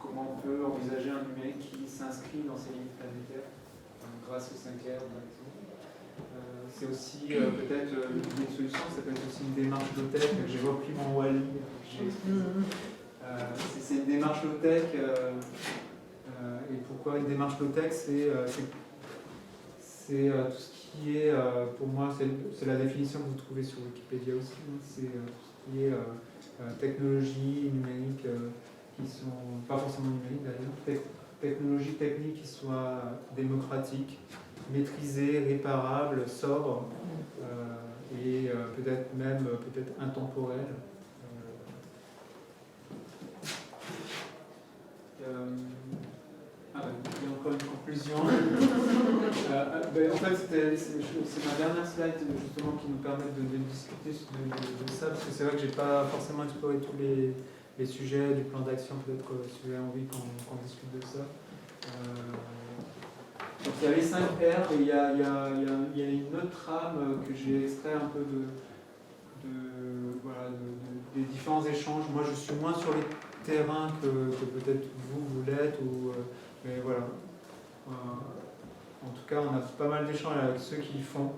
Comment on peut envisager un numérique qui s'inscrit dans ces limites planétaires grâce aux 5 R, par exemple. C'est aussi peut-être une solution, ça peut être aussi une démarche low-tech. J'ai repris mon Wally. C'est une démarche low-tech. Et pourquoi une démarche low-tech? C'est tout ce qui est, pour moi, c'est la définition que vous trouvez sur Wikipédia aussi. C'est tout ce qui est technologie numérique qui sont, pas forcément numériques d'ailleurs, technologies techniques qui soient démocratiques, maîtrisées, réparables, sobres et peut-être intemporelles. il y a encore une conclusion. En fait, c'est ma dernière slide justement qui nous permet de discuter de ça, parce que c'est vrai que j'ai pas forcément exploré tous les sujets du plan d'action, peut-être que si vous avez envie qu'on discute de ça. Donc il y a les 5 R et il y a une autre trame que j'ai extrait un peu des différents échanges. Moi je suis moins sur les terrains que peut-être vous l'êtes, mais voilà. En tout cas, on a pas mal d'échanges avec ceux qui font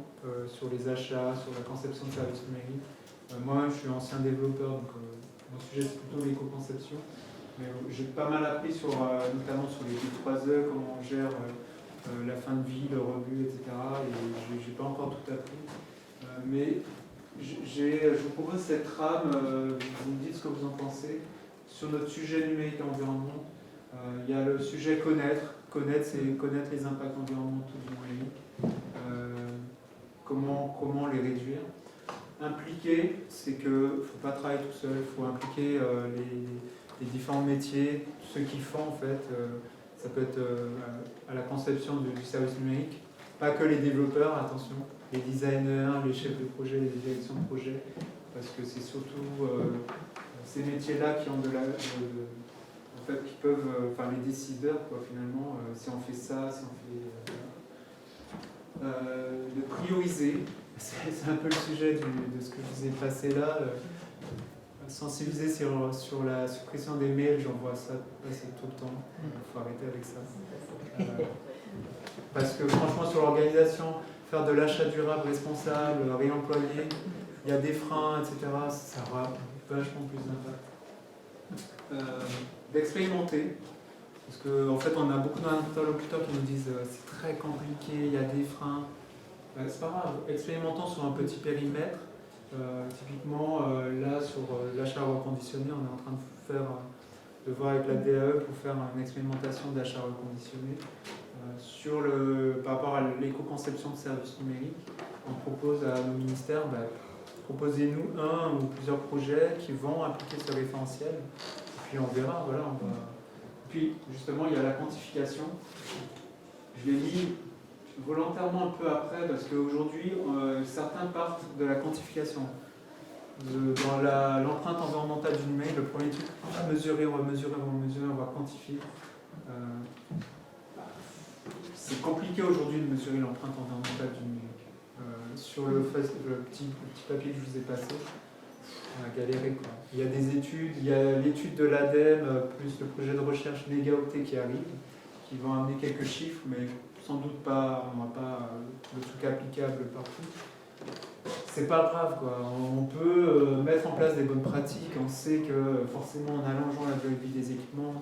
sur les achats, sur la conception de services numériques. Moi-même, je suis ancien développeur, donc mon sujet c'est plutôt l'éco-conception. Mais j'ai pas mal appris notamment sur les 3E, comment on gère la fin de vie, le rebut, etc. Et j'ai pas encore tout appris. Mais je vous propose cette trame, vous me dites ce que vous en pensez. Sur notre sujet numérique et environnement, il y a le sujet connaître. Connaître, c'est connaître les impacts environnementaux du numérique. Comment les réduire. Impliquer, c'est qu'il ne faut pas travailler tout seul, il faut impliquer les différents métiers, ceux qui font en fait. Ça peut être à la conception du service numérique, pas que les développeurs, attention, les designers, les chefs de projet, les directions de projet, parce que c'est surtout ces métiers-là qui ont en fait, qui peuvent, enfin les décideurs, quoi, finalement, si on fait ça, si on fait... de prioriser, c'est un peu le sujet de ce que je vous ai passé là. Sensibiliser sur la suppression des mails, j'en vois ça passer tout le temps. Il faut arrêter avec ça. Parce que franchement, sur l'organisation, faire de l'achat durable, responsable, réemployer, il y a des freins, etc. Ça aura vachement plus d'impact. D'expérimenter, parce qu'en fait, on a beaucoup d'interlocuteurs qui nous disent c'est très compliqué, il y a des freins. C'est pas grave, expérimentons sur un petit périmètre. Typiquement, là, sur l'achat reconditionné, on est en train de voir avec la DAE pour faire une expérimentation d'achat reconditionné. Par rapport à l'éco-conception de services numériques, on propose à nos ministères, proposez-nous un ou plusieurs projets qui vont appliquer ce référentiel. Et puis on verra, voilà. Puis justement, il y a la quantification. Je l'ai mis volontairement un peu après, parce qu'aujourd'hui, certains partent de la quantification. Dans l'empreinte environnementale du numérique, le premier truc, on va mesurer, on va quantifier. C'est compliqué aujourd'hui de mesurer l'empreinte environnementale du numérique. Sur le petit papier que je vous ai passé, on a galéré, quoi. Il y a des études, il y a l'étude de l'ADEME, plus le projet de recherche mégaoctet qui arrive, qui vont amener quelques chiffres, mais sans doute pas, on n'aura pas le truc applicable partout. C'est pas grave, quoi. On peut mettre en place des bonnes pratiques. On sait que forcément en allongeant la durée de vie des équipements,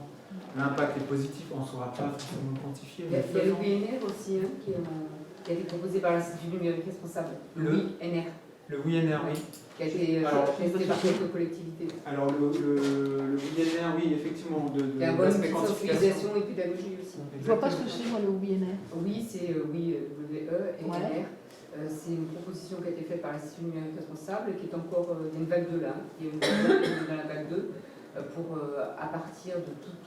l'impact est positif, on ne saura pas forcément quantifier. Il y a le WNR aussi, hein, qui a été proposé par l'Institut numérique responsable. Le WNR. Le WNR, oui. Qui a été testé par quelques collectivités. Alors le WNR, oui, effectivement. Il y a un bon outil de sensibilisation et pédagogie aussi. Je ne vois pas ce que c'est, moi, le WNR. Oui, c'est WE-NR. C'est une proposition qui a été faite par l'Institut numérique responsable, qui est encore une vague 2 là. Il y a une vague 2 dans la vague 2 pour, à partir de tout,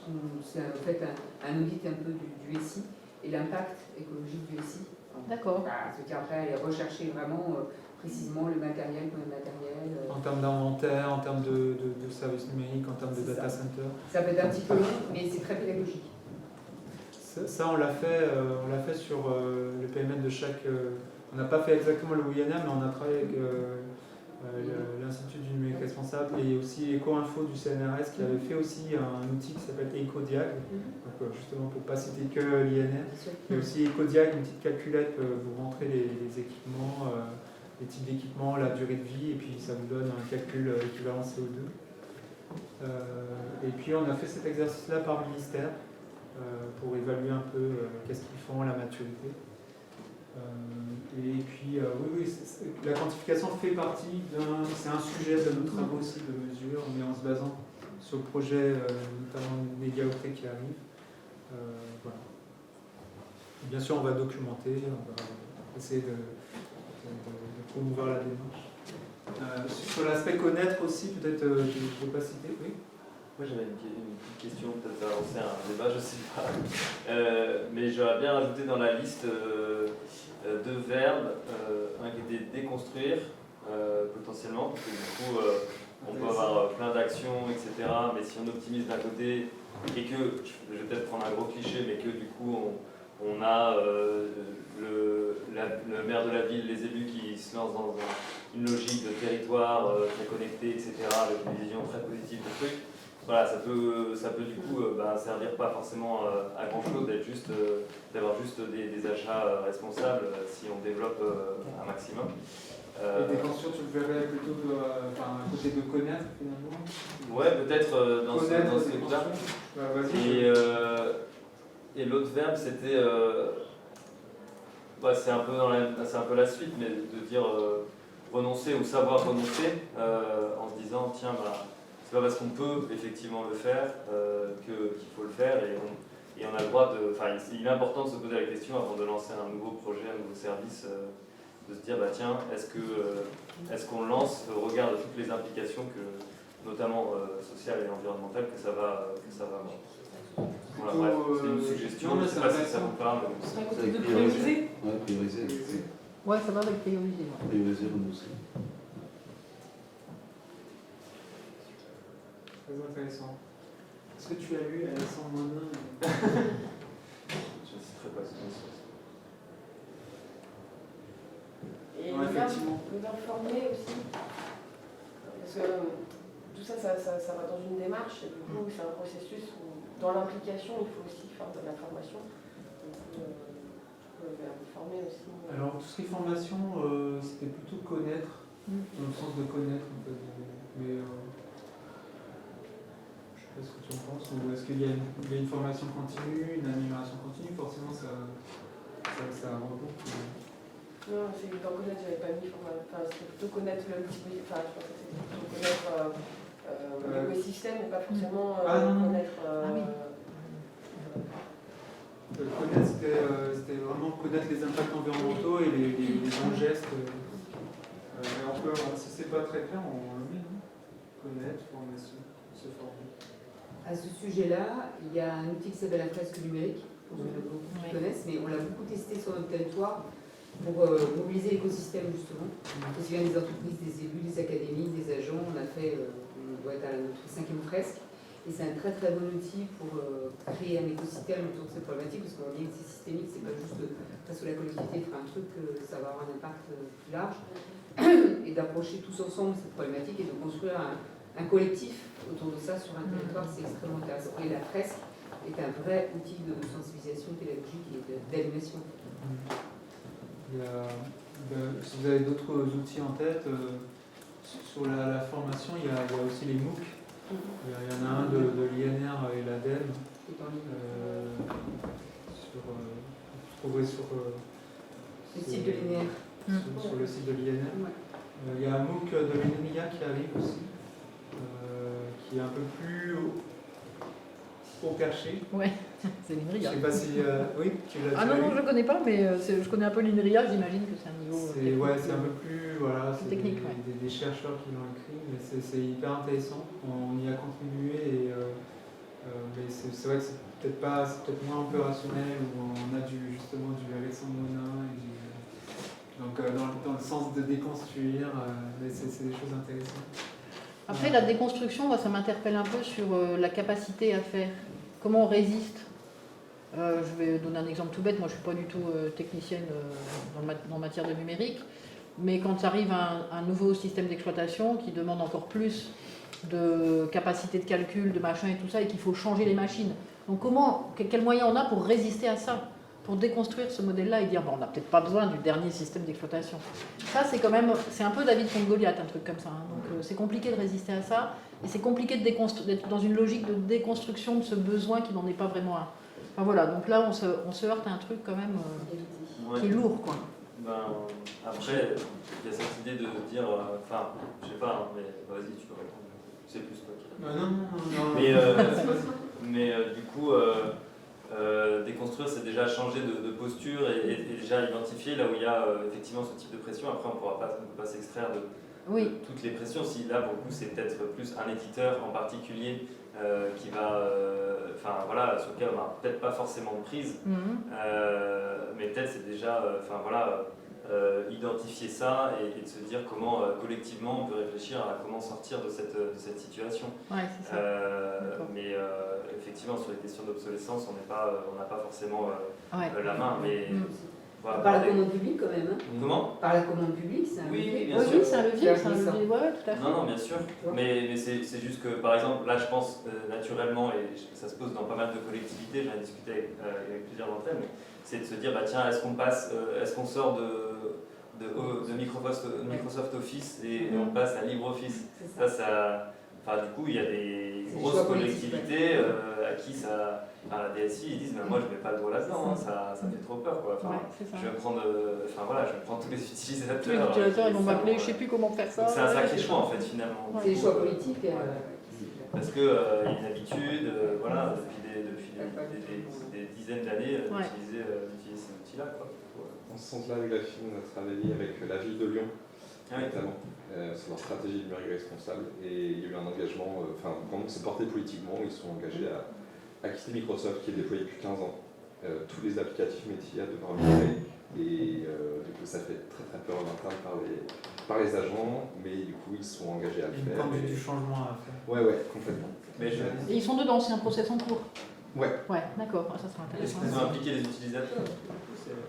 c'est en fait un audit un peu du SI et l'impact écologique du SI. D'accord. C'est-à-dire après aller rechercher vraiment précisément le matériel, combien de matériel. En termes d'inventaire, en termes de services numériques, en termes de data center. Ça peut être un petit peu long, mais c'est très pédagogique. Ça, on l'a fait sur le périmètre de chaque... on n'a pas fait exactement le WNR, mais on a travaillé avec l'Institut du numérique responsable et aussi EcoInfo du CNRS qui avait fait aussi un outil qui s'appelle EcoDiag. Donc, justement, pour ne pas citer que l'INR. Mais aussi EcoDiag, une petite calculette, vous rentrez les équipements, les types d'équipements, la durée de vie, et puis ça vous donne un calcul équivalent CO2. Et puis on a fait cet exercice-là par ministère pour évaluer un peu qu'est-ce qu'ils font, la maturité. Et puis, oui, la quantification fait partie c'est un sujet de nos travaux aussi de mesure, mais en se basant sur le projet, notamment mégaoctet qui arrive. Voilà. Et bien sûr, on va documenter, on va essayer de promouvoir la démarche. Sur l'aspect connaître aussi, peut-être, je ne vais pas citer, oui. Moi j'avais une petite question, peut-être avancer un débat, je sais pas. Mais j'aurais bien rajouté dans la liste deux verbes, un qui était déconstruire, potentiellement, parce que du coup on peut avoir plein d'actions, etc. Mais si on optimise d'un côté, et que, je vais peut-être prendre un gros cliché, mais que du coup on a le maire de la ville, les élus qui se lancent dans une logique de territoire très connecté, etc., avec une vision très positive du truc. Voilà, ça peut du coup servir pas forcément à grand chose d'avoir juste des achats responsables si on développe un maximum. Et déconstruire, tu le verrais plutôt à côté de connaître finalement? Ouais, peut-être dans ce truc-là. Et l'autre verbe, c'était. C'est un peu la suite, mais de dire renoncer ou savoir renoncer en se disant tiens, c'est pas parce qu'on peut effectivement le faire qu'il faut le faire et on a le droit de. Enfin, il est important de se poser la question avant de lancer un nouveau projet, un nouveau service, de se dire tiens, est-ce qu'on lance au regard de toutes les implications notamment sociales et environnementales que ça va avoir. Voilà, bref, c'est une suggestion, je ne sais pas si ça vous parle. C'est un côté de prioriser. Ouais, prioriser. Ouais, ça va avec prioriser. Ouais. Prioriser, renoncer. Très intéressant. Est-ce que tu as lu Alexandre Monin? Je ne citerai pas ce mot. Et Ouais, effectivement. le verbe former aussi. Parce que tout ça va dans une démarche, et du coup, c'est un processus où, dans l'implication, il faut aussi faire de la formation. Donc, le verbe former aussi. Alors, tout ce qui est formation, c'était plutôt connaître, dans le sens de connaître, en fait. Mais je sais pas ce que tu en penses, ou est-ce qu'il y a une formation continue, une amélioration continue? Forcément, ça regroupe. Non, c'est dans connaître, j'avais pas mis formation. Enfin, c'était plutôt connaître le dispositif. Enfin, je pense que c'est plutôt connaître l'écosystème, mais pas forcément connaître. Connaître, c'était vraiment connaître les impacts environnementaux et les bons gestes. Si c'est pas très clair, on le met. Connaître, formation, se former. À ce sujet-là, il y a un outil qui s'appelle la fresque numérique, pour ceux qui connaissent, mais on l'a beaucoup testé sur notre territoire pour mobiliser l'écosystème justement. Aussi bien des entreprises, des élus, des académies, des agents. On doit être à notre 5e fresque. Et c'est un très très bon outil pour créer un écosystème autour de ces problématiques, parce qu'on dit que c'est systémique, c'est pas juste face à la collectivité faire un truc, ça va avoir un impact plus large. Et d'approcher tous ensemble cette problématique et de construire un collectif autour de ça sur un territoire, c'est extrêmement intéressant. Et la fresque est un vrai outil de sensibilisation pédagogique et d'animation. Si vous avez d'autres outils en tête, sur la formation, il y a aussi les MOOC. Il y en a un de l'INR et l'ADEME. Vous trouverez sur le site de l'INR. Sur le site de l'INR. Il y a un MOOC de l'INRIA qui arrive aussi, qui est un peu plus haut perché. Ouais, c'est l'INRIA. Je sais pas si. Oui, tu l'as. Ah non, je connais pas, mais je connais un peu l'INRIA, j'imagine que c'est un niveau. C'est un peu plus. Voilà, c'est technique. Des chercheurs qui l'ont écrit, mais c'est hyper intéressant. On y a contribué, mais c'est vrai que c'est peut-être moins opérationnel, où on a justement du Alexandre Monin, donc dans le sens de déconstruire, mais c'est des choses intéressantes. Après, la déconstruction, ça m'interpelle un peu sur la capacité à faire. Comment on résiste? Je vais donner un exemple tout bête. Moi, je ne suis pas du tout technicienne en matière de numérique. Mais quand arrive un nouveau système d'exploitation qui demande encore plus de capacité de calcul, de machin et tout ça, et qu'il faut changer les machines. Donc, quels moyens on a pour résister à ça? Pour déconstruire ce modèle-là et dire on n'a peut-être pas besoin du dernier système d'exploitation. Ça, c'est un peu David contre Goliath, un truc comme ça. Donc c'est compliqué de résister à ça, et c'est compliqué d'être dans une logique de déconstruction de ce besoin qui n'en est pas vraiment un. Enfin voilà, donc là on se heurte à un truc quand même qui est lourd, quoi. Après, il y a cette idée de dire, je sais pas, mais vas-y, tu peux répondre. C'est plus toi qui Non. Mais du coup. Déconstruire, c'est déjà changer de posture et déjà identifier là où il y a effectivement ce type de pression. Après, on ne peut pas s'extraire de toutes les pressions. Si là, pour le coup, c'est peut-être plus un éditeur en particulier qui va, voilà, sur lequel on n'a peut-être pas forcément de prise, mais peut-être c'est déjà, identifier ça et de se dire comment collectivement on peut réfléchir à comment sortir de cette situation. Ouais, c'est ça. Mais effectivement, sur les questions d'obsolescence, on n'a pas forcément la main. Mais voilà, Par la commande publique quand même. Hein. Comment? Par la commande publique, c'est un Oui, levier. bien Oui, sûr. c'est un levier, ouais, tout à fait. Non, bien sûr. Mais c'est juste que, par exemple, là, je pense naturellement, et ça se pose dans pas mal de collectivités, j'en ai discuté avec plusieurs d'entre elles, mais c'est de se dire, bah tiens, est-ce qu'on sort de Microsoft Office et on passe à LibreOffice. Du coup, il y a des grosses collectivités à qui ça. La DSI, ils disent, mais moi je ne mets pas le doigt là-dedans, ça fait trop peur. Quoi. Je vais prendre tous les utilisateurs. Tous les utilisateurs, ils vont m'appeler, je ne sais plus comment faire ça. C'est un sacré choix en fait, finalement. C'est des choix politiques. Parce qu'il y a une habitude, depuis des dizaines d'années, d'utiliser ces outils-là. Dans ce sens-là, avec la FIN, on a travaillé avec la ville de Lyon, notamment, sur leur stratégie numérique responsable. Et il y a eu un engagement, vraiment c'est porté politiquement, ils sont engagés à quitter Microsoft qui est déployé depuis 15 ans. Tous les applicatifs métiers à devoir migrer. Et du coup, ça fait très très peur en interne par les agents, mais du coup, ils sont engagés à le faire. Une conduite du changement à faire. Ouais, complètement. Et ils sont dedans, c'est un process en cours. Ouais. Ouais, d'accord, ça sera Est-ce intéressant. qu'ils ont impliqué les utilisateurs?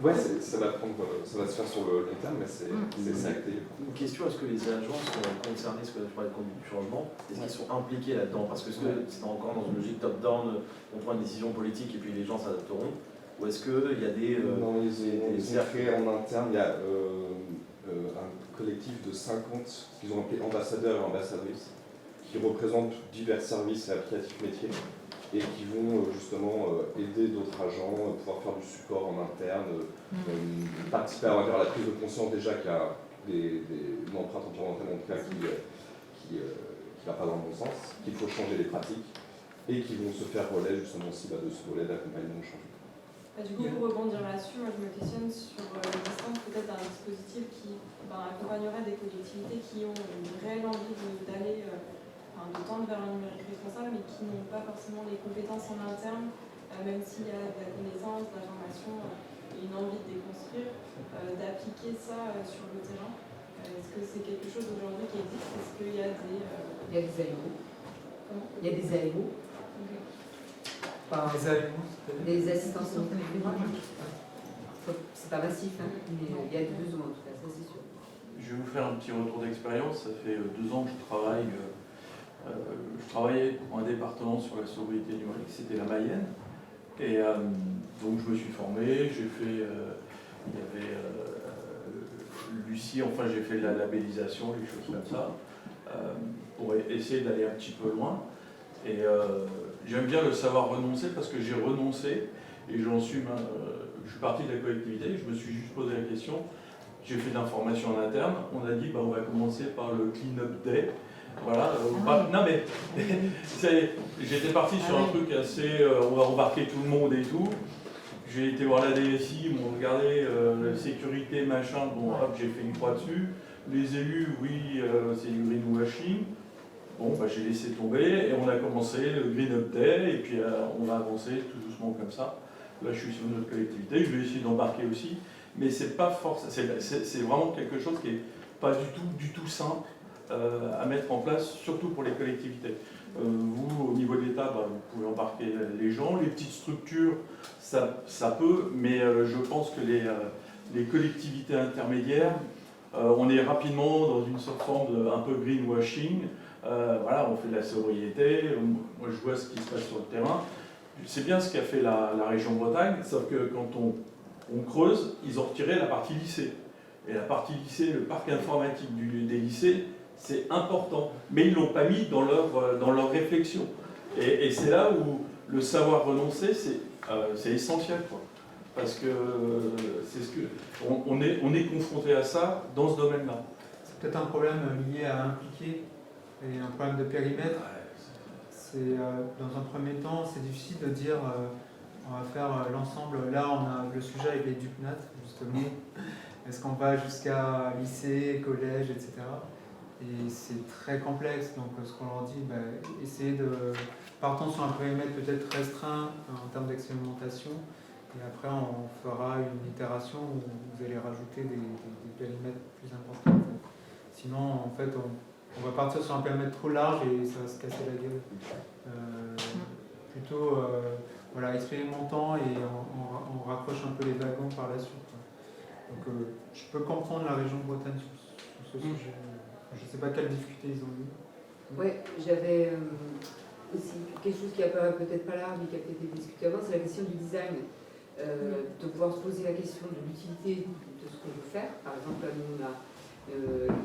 Ouais, ça va se faire sur le long terme, mais c'est acté. Une question, est-ce que les agents sont concernés, ce que je parlais de conduite du changement, est-ce qu'ils sont impliqués là-dedans? Parce que c'est encore dans une logique top-down, on prend une décision politique et puis les gens s'adapteront? Ou est-ce qu'il y a des... Non, ils ont créé en interne, il y a un collectif de 50, qu'ils ont appelé ambassadeurs et ambassadrices, qui représentent divers services et applicatifs métiers, et qui vont justement aider d'autres agents, pouvoir faire du support en interne, participer à la prise de conscience déjà qu'il y a une empreinte environnementale en tout cas qui va pas dans le bon sens, qu'il faut changer les pratiques, et qui vont se faire relais justement aussi de ce volet d'accompagnement au changement. Du coup, pour rebondir là-dessus, moi je me questionne sur l'existence peut-être d'un dispositif qui accompagnerait des collectivités qui ont une réelle envie d'aller de tendre vers un numérique responsable, mais qui n'ont pas forcément les compétences en interne, même s'il y a de la connaissance, de la formation et une envie de déconstruire, d'appliquer ça sur le terrain. Est-ce que c'est quelque chose aujourd'hui qui existe? Est-ce qu'il y a des... Il y a des AMO. Il y a des AMO. Des assistants sanitaires. C'est pas massif, hein, mais il y a des besoins en tout cas, ça c'est sûr. Je vais vous faire un petit retour d'expérience. Ça fait 2 ans que je travaille. Je travaillais pour un département sur la sobriété numérique, c'était la Mayenne. Et donc je me suis formé, j'ai fait, il y avait Lucie, enfin j'ai fait de la labellisation, des choses comme ça, pour essayer d'aller un petit peu loin. Et j'aime bien le savoir renoncer parce que j'ai renoncé et je suis parti de la collectivité, je me suis juste posé la question, j'ai fait de l'information en interne, on a dit on va commencer par le clean-up day. Voilà, non mais j'étais parti sur un truc assez, on va embarquer tout le monde et tout. J'ai été voir la DSI, ils m'ont regardé la sécurité, machin, bon hop, j'ai fait une croix dessus. Les élus, oui, c'est du greenwashing. Bon, j'ai laissé tomber et on a commencé le Green Up Day et puis on va avancer tout doucement comme ça. Là, je suis sur notre collectivité, je vais essayer d'embarquer aussi, mais c'est pas forcément, c'est vraiment quelque chose qui est pas du tout simple à mettre en place, surtout pour les collectivités. Vous, au niveau de l'État, vous pouvez embarquer les gens, les petites structures, ça peut, mais je pense que les collectivités intermédiaires, on est rapidement dans une forme de un peu greenwashing. Voilà, on fait de la sobriété, moi je vois ce qui se passe sur le terrain. C'est bien ce qu'a fait la région Bretagne, sauf que quand on creuse, ils ont retiré la partie lycée. Et la partie lycée, le parc informatique des lycées, c'est important. Mais ils ne l'ont pas mis dans leur réflexion. Et c'est là où le savoir renoncer, c'est essentiel, quoi. Parce que c'est ce que on est confronté à ça dans ce domaine-là. C'est peut-être un problème lié à impliquer et un problème de périmètre. C'est dans un premier temps, c'est difficile de dire on va faire l'ensemble. Là, on a le sujet avec les DUPNAT, justement. Est-ce qu'on va jusqu'à lycée, collège, etc. Et c'est très complexe, donc ce qu'on leur dit, essayez de, partons sur un périmètre peut-être restreint en termes d'expérimentation, et après on fera une itération où vous allez rajouter des périmètres plus importants. En fait. Sinon, en fait, on va partir sur un périmètre trop large et ça va se casser la gueule. Plutôt, voilà, expérimentant et on raccroche un peu les wagons par la suite. Donc, je peux comprendre la région de Bretagne sur ce sujet. Je ne sais pas quelles difficultés ils ont eu. Oui, j'avais aussi quelque chose qui apparaît peut-être pas là, mais qui a peut-être été discuté avant, c'est la question du design. De pouvoir se poser la question de l'utilité de ce qu'on veut faire. Par exemple, là, nous, on a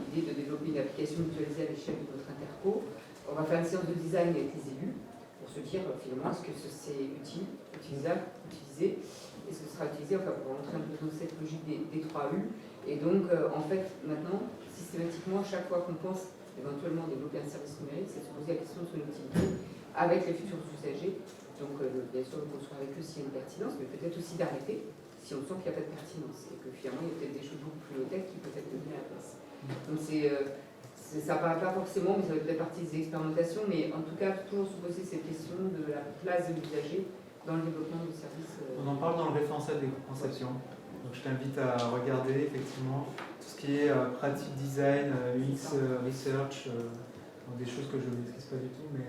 l'idée de développer une application mutualisée à l'échelle de notre interco. On va faire une séance de design avec les élus pour se dire, finalement, est-ce que c'est utile, utilisable, utilisé, est-ce que ce sera utilisé, enfin, pour rentrer un peu dans cette logique des 3 U. Et donc, en fait, maintenant, systématiquement, à chaque fois qu'on pense éventuellement développer un service numérique, c'est de se poser la question de son utilité avec les futurs usagers. Donc, bien sûr, le construire avec eux s'il y a une pertinence, mais peut-être aussi d'arrêter si on sent qu'il n'y a pas de pertinence et que finalement, il y a peut-être des choses beaucoup plus low-tech qui peuvent être données à la place. Donc, ça ne paraît pas forcément, mais ça fait partie des expérimentations, mais en tout cas, toujours se poser cette question de la place de l'usager dans le développement du service. On en parle dans le référentiel des conceptions. Donc, je t'invite à regarder effectivement tout ce qui est pratique design, UX research, donc des choses que je ne maîtrise pas du tout, mais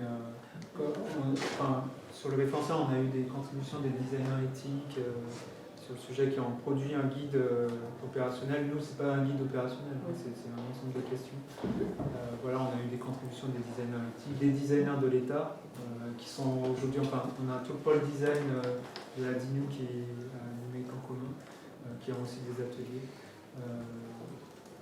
sur le référentiel, on a eu des contributions des designers éthiques sur le sujet qui ont produit un guide opérationnel. Nous, c'est pas un guide opérationnel, c'est un ensemble de questions. Voilà, on a eu des contributions des designers éthiques, des designers de l'État, qui sont aujourd'hui, enfin, on a tout le pôle design de la DINU qui est numérique en commun, qui ont aussi des ateliers.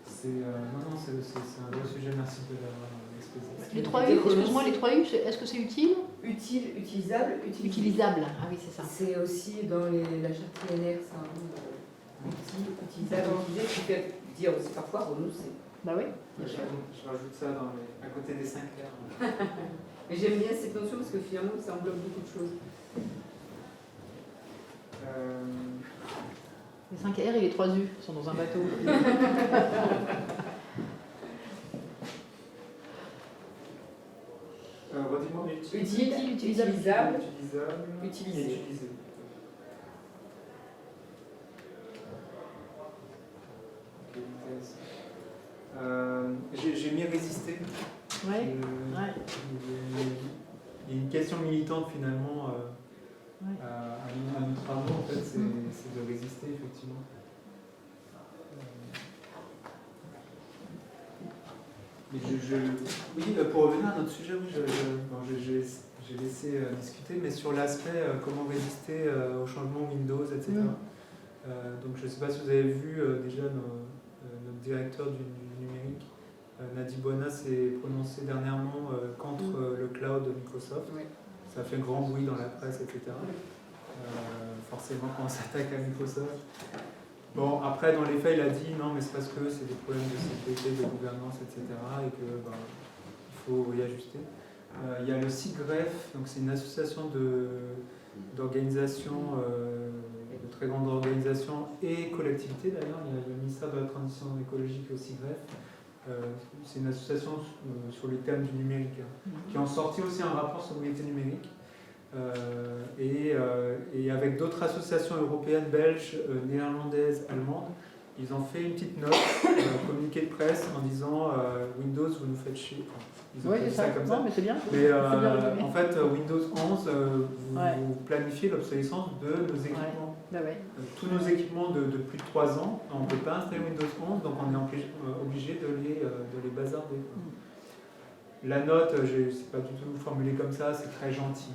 C'est un vrai sujet, merci de l'avoir exposé. Les 3U, excuse-moi, les 3U, est-ce que c'est utile? Utile, utilisable, Utilisable, ah oui, c'est ça. C'est aussi dans la charte PNR, ça, utile, utilisable, utilisé, qui fait dire aussi parfois renoncer. Bah oui. Je rajoute ça à côté des 5 R. Mais j'aime bien cette notion parce que finalement, ça englobe beaucoup de choses. Les 5 R et les 3 U sont dans un bateau. Redis-moi. Utile, utilisable, utilisé. Utilisé. Ok, intéressant. J'ai mis résister. Ouais. Il y a une question militante finalement à nos travaux, en fait, c'est de résister effectivement. Mais oui, pour revenir à notre sujet, oui, j'ai laissé discuter, mais sur l'aspect comment résister au changement Windows, etc. Donc je ne sais pas si vous avez vu déjà notre directeur du numérique, Nadi Boina, s'est prononcé dernièrement contre le cloud de Microsoft. Oui. Ça a fait grand bruit dans la presse, etc. Forcément, quand on s'attaque à Microsoft. Bon, après, dans les faits, il a dit non, mais c'est parce que c'est des problèmes de sécurité, de gouvernance, etc. et que il faut y ajuster. Il y a le SIGGREF, donc c'est une association d'organisations, de très grandes organisations et collectivités d'ailleurs. Il y a le ministère de la Transition écologique au SIGGREF. C'est une association sur les thèmes du numérique, qui ont sorti aussi un rapport sur l'unité numérique. Et avec d'autres associations européennes, belges, néerlandaises, allemandes, ils ont fait une petite note, communiqué de presse en disant Windows, vous nous faites chier. Ils ont fait ça comme ça. Mais c'est bien. Mais en fait, Windows 11, vous planifiez l'obsolescence de nos équipements. Tous nos équipements de plus de 3 ans, on ne peut pas installer Windows 11, donc on est obligé de les bazarder. La note, je ne sais pas du tout formulée comme ça, c'est très gentil,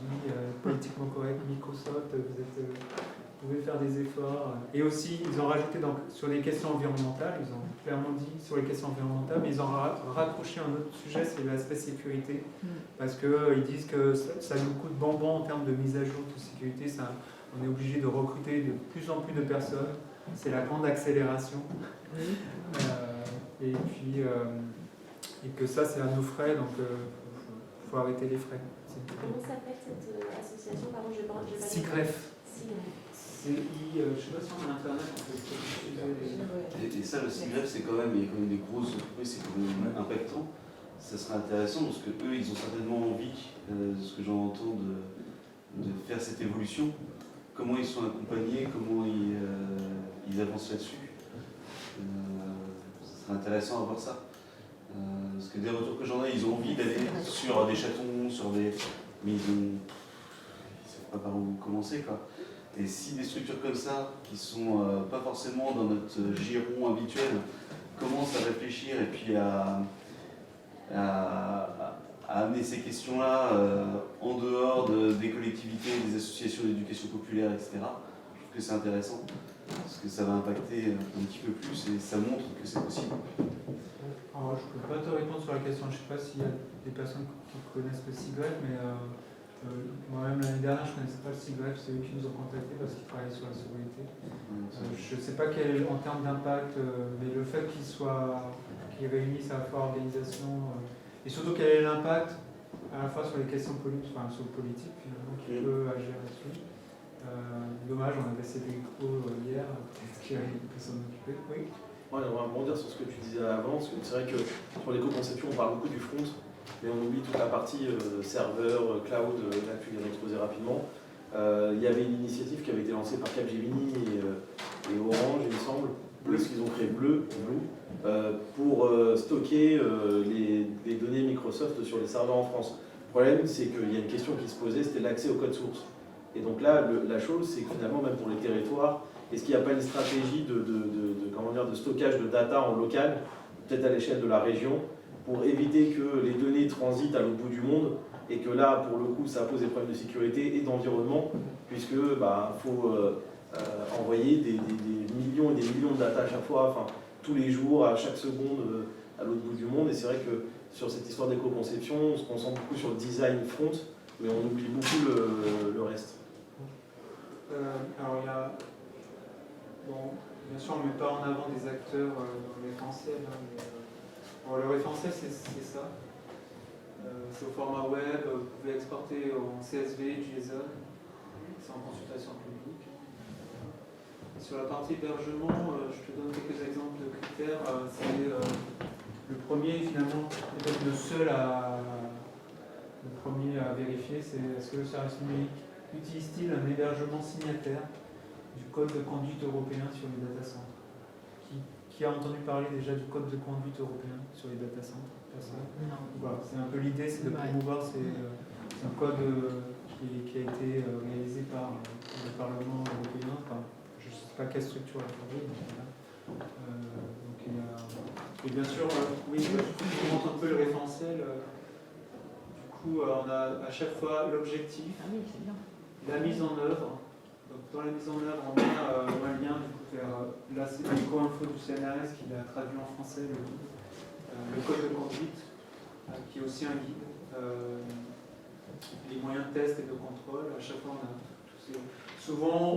politiquement correct, Microsoft, vous pouvez faire des efforts. Et aussi, ils ont rajouté donc, sur les questions environnementales, ils ont clairement dit sur les questions environnementales, mais ils ont raccroché un autre sujet, c'est l'aspect sécurité, parce qu'ils disent que ça nous coûte bonbon en termes de mise à jour de sécurité, on est obligé de recruter de plus en plus de personnes, c'est la grande accélération. Et puis... et que ça c'est à nos frais, donc il faut arrêter les frais. Comment s'appelle cette association? Pardon, j'ai pas SIGGREF. CI, je ne sais pas si on a internet, on peut utiliser les... Et ça, le SIGREF, c'est quand même, il y a quand même des grosses entreprises, c'est quand même impactant. Ça serait intéressant parce que eux, ils ont certainement envie, de ce que j'en entends, de faire cette évolution. Comment ils sont accompagnés, comment ils avancent là-dessus. Ce serait intéressant à voir ça. Parce que des retours que j'en ai, ils ont envie d'aller sur des chatons, sur des... mais ils ne savent pas par où commencer, quoi. Et si des structures comme ça, qui sont pas forcément dans notre giron habituel, commencent à réfléchir et puis à amener ces questions-là en dehors des collectivités, des associations d'éducation populaire, etc., je trouve que c'est intéressant, parce que ça va impacter un petit peu plus et ça montre que c'est possible. Alors, je ne peux pas te répondre sur la question, je ne sais pas s'il y a des personnes qui connaissent le SIGREF, mais moi-même l'année dernière, je ne connaissais pas le SIGREF, c'est eux qui nous ont contactés parce qu'ils travaillent sur la sobriété. Je ne sais pas quel est en termes d'impact, mais le fait qu'ils réunissent à la fois organisation, et surtout quel est l'impact à la fois sur les questions politiques, enfin sur le politique finalement, qui peut agir là-dessus. Dommage, on avait ces échos hier, peut-être qu'il y a une personne occupée. Oui. Ouais, on va rebondir sur ce que tu disais avant, parce que c'est vrai que sur l'éco-conception, on parle beaucoup du front, mais on oublie toute la partie serveur, cloud, là tu viens d'exposer rapidement. Il y avait une initiative qui avait été lancée par Capgemini et Orange, il me semble, parce qu'ils ont créé Blue, pour stocker les données Microsoft sur les serveurs en France. Le problème, c'est qu'il y a une question qui se posait, c'était l'accès au code source. Et donc là, la chose, c'est que finalement, même pour les territoires, est-ce qu'il n'y a pas une stratégie de stockage de data en local, peut-être à l'échelle de la région, pour éviter que les données transitent à l'autre bout du monde et que là, pour le coup, ça pose des problèmes de sécurité et d'environnement, puisque faut envoyer des millions et des millions de data à chaque fois, enfin, tous les jours, à chaque seconde, à l'autre bout du monde. Et c'est vrai que sur cette histoire d'éco-conception, on se concentre beaucoup sur le design front, mais on oublie beaucoup le reste. Alors il y a... Bon, bien sûr, on ne met pas en avant des acteurs dans le référentiel. Le référentiel, c'est ça. C'est au format web, vous pouvez exporter en CSV, JSON, c'est en consultation publique. Et sur la partie hébergement, je te donne quelques exemples de critères. C'est le premier, finalement, peut-être le premier à vérifier, c'est est-ce que le service numérique utilise-t-il un hébergement signataire du code de conduite européen sur les data centers. Qui a entendu parler déjà du code de conduite européen sur les data centers? Voilà, c'est un peu l'idée, c'est de promouvoir. C'est un code qui a été réalisé par le Parlement européen. Enfin, je ne sais pas quelle structure l'a fait. Et bien sûr, oui, je montre un peu le référentiel. Du coup, on a à chaque fois l'objectif, la mise en œuvre. Donc, dans la mise en œuvre, on a un lien vers, là c'est l'éco-info du CNRS qui l'a traduit en français, le code de conduite, qui est aussi un guide, les moyens de test et de contrôle. À chaque fois, on a tous ces... Souvent,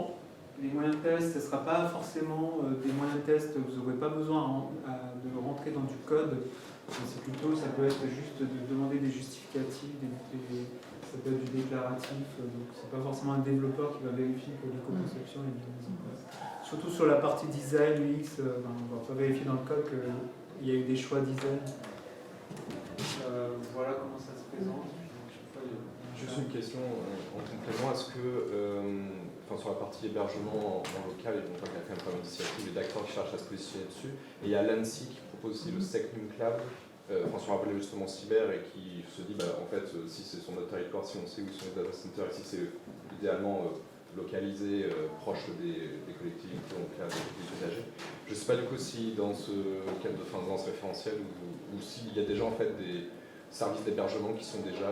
les moyens de test, ce ne sera pas forcément des moyens de test, vous n'aurez pas besoin de rentrer dans du code, c'est plutôt, ça peut être juste de demander des justificatifs, ça peut être du déclaratif, donc c'est pas forcément un développeur qui va vérifier que l'éco-conception est bien mise en place. Surtout sur la partie design, UX, on va pas vérifier dans le code qu'il y a eu des choix design. Voilà comment ça se présente. Juste une question en complément, est-ce que, sur la partie hébergement en local, il y a quand même pas mal d'initiatives et d'acteurs qui cherchent à se positionner dessus, et il y a l'ANSSI qui propose aussi le SecNum Cloud, sur un volet justement cyber, et qui se dit, en fait, si c'est sur notre territoire, si on sait où sont les data centers, et si c'est idéalement localisé, proche des collectivités, donc là, des usagers. Je ne sais pas du coup si dans ce cadre dans ce référentiel, ou s'il y a déjà en fait des services d'hébergement qui sont déjà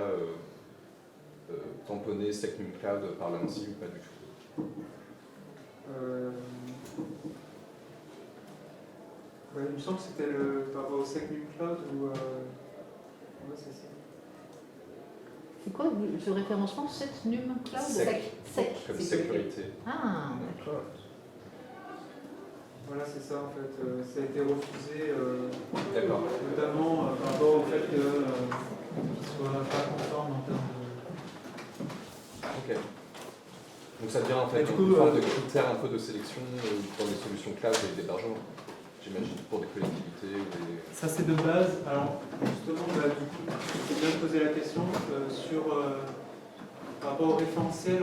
tamponnés SecNum Cloud par l'ANSSI ou pas du tout. Il me semble que c'était par rapport au SecNum Cloud ou... Ouais, c'est ça. C'est quoi ce référencement? SecNum Cloud? Sec. Comme sécurité. Ah, d'accord. Voilà, c'est ça en fait. Ça a été refusé, notamment par rapport au fait qu'il ne soit pas conforme en termes de... Ok. Donc ça devient en fait Et du coup, une forme de critère un peu de sélection dans les solutions cloud et d'hébergement, j'imagine, pour des collectivités ou des... Ça c'est de base. Alors justement, du coup, c'est bien de poser la question par rapport au référentiel,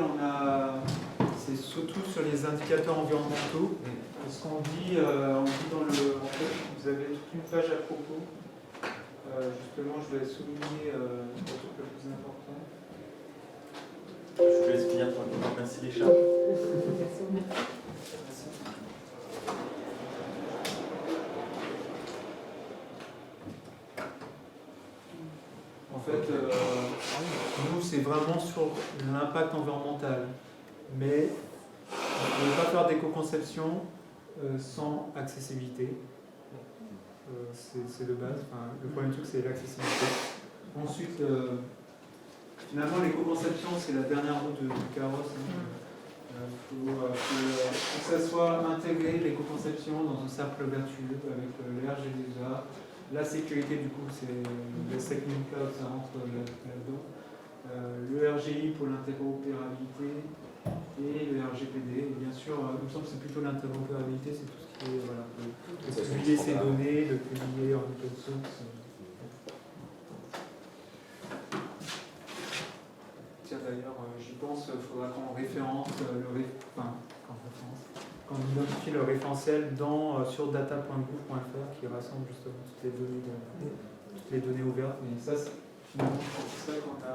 c'est surtout sur les indicateurs environnementaux. Parce qu'on dit, dans le... En fait, vous avez toute une page à propos. Justement, je vais souligner le truc le plus important. Je vous laisse finir tranquillement. Merci les chats. En fait, nous, c'est vraiment sur l'impact environnemental. Mais on ne peut pas faire d'éco-conception sans accessibilité. C'est de base. Enfin, le premier truc, c'est l'accessibilité. Ensuite, finalement, l'éco-conception, c'est la dernière roue du carrosse. Il faut que ça soit intégré, l'éco-conception, dans un cercle vertueux avec le RGDA. La sécurité, du coup, c'est le Segment Cloud, ça rentre là-dedans. Le RGI pour l'interopérabilité et le RGPD. Et bien sûr, il me semble que c'est plutôt l'interopérabilité, c'est tout ce qui est de publier ces données, de publier en open source. Tiens, d'ailleurs, j'y pense, il faudra qu'on référence qu'on identifie le référentiel sur data.gouv.fr qui rassemble justement toutes les données ouvertes. Et ça, finalement, c'est ça qu'on a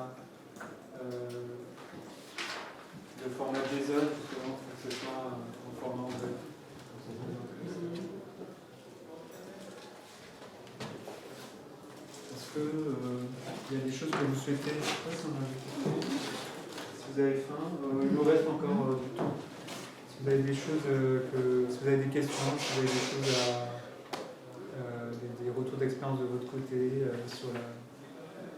le format JSON, justement, pour que ce soit en format ouvert. Est-ce qu'il y a des choses que vous souhaitez? Je ne sais pas si on a vu. Si vous avez faim, il nous reste encore du temps. Si vous avez des choses si vous avez des questions, si vous avez des choses des retours d'expérience de votre côté sur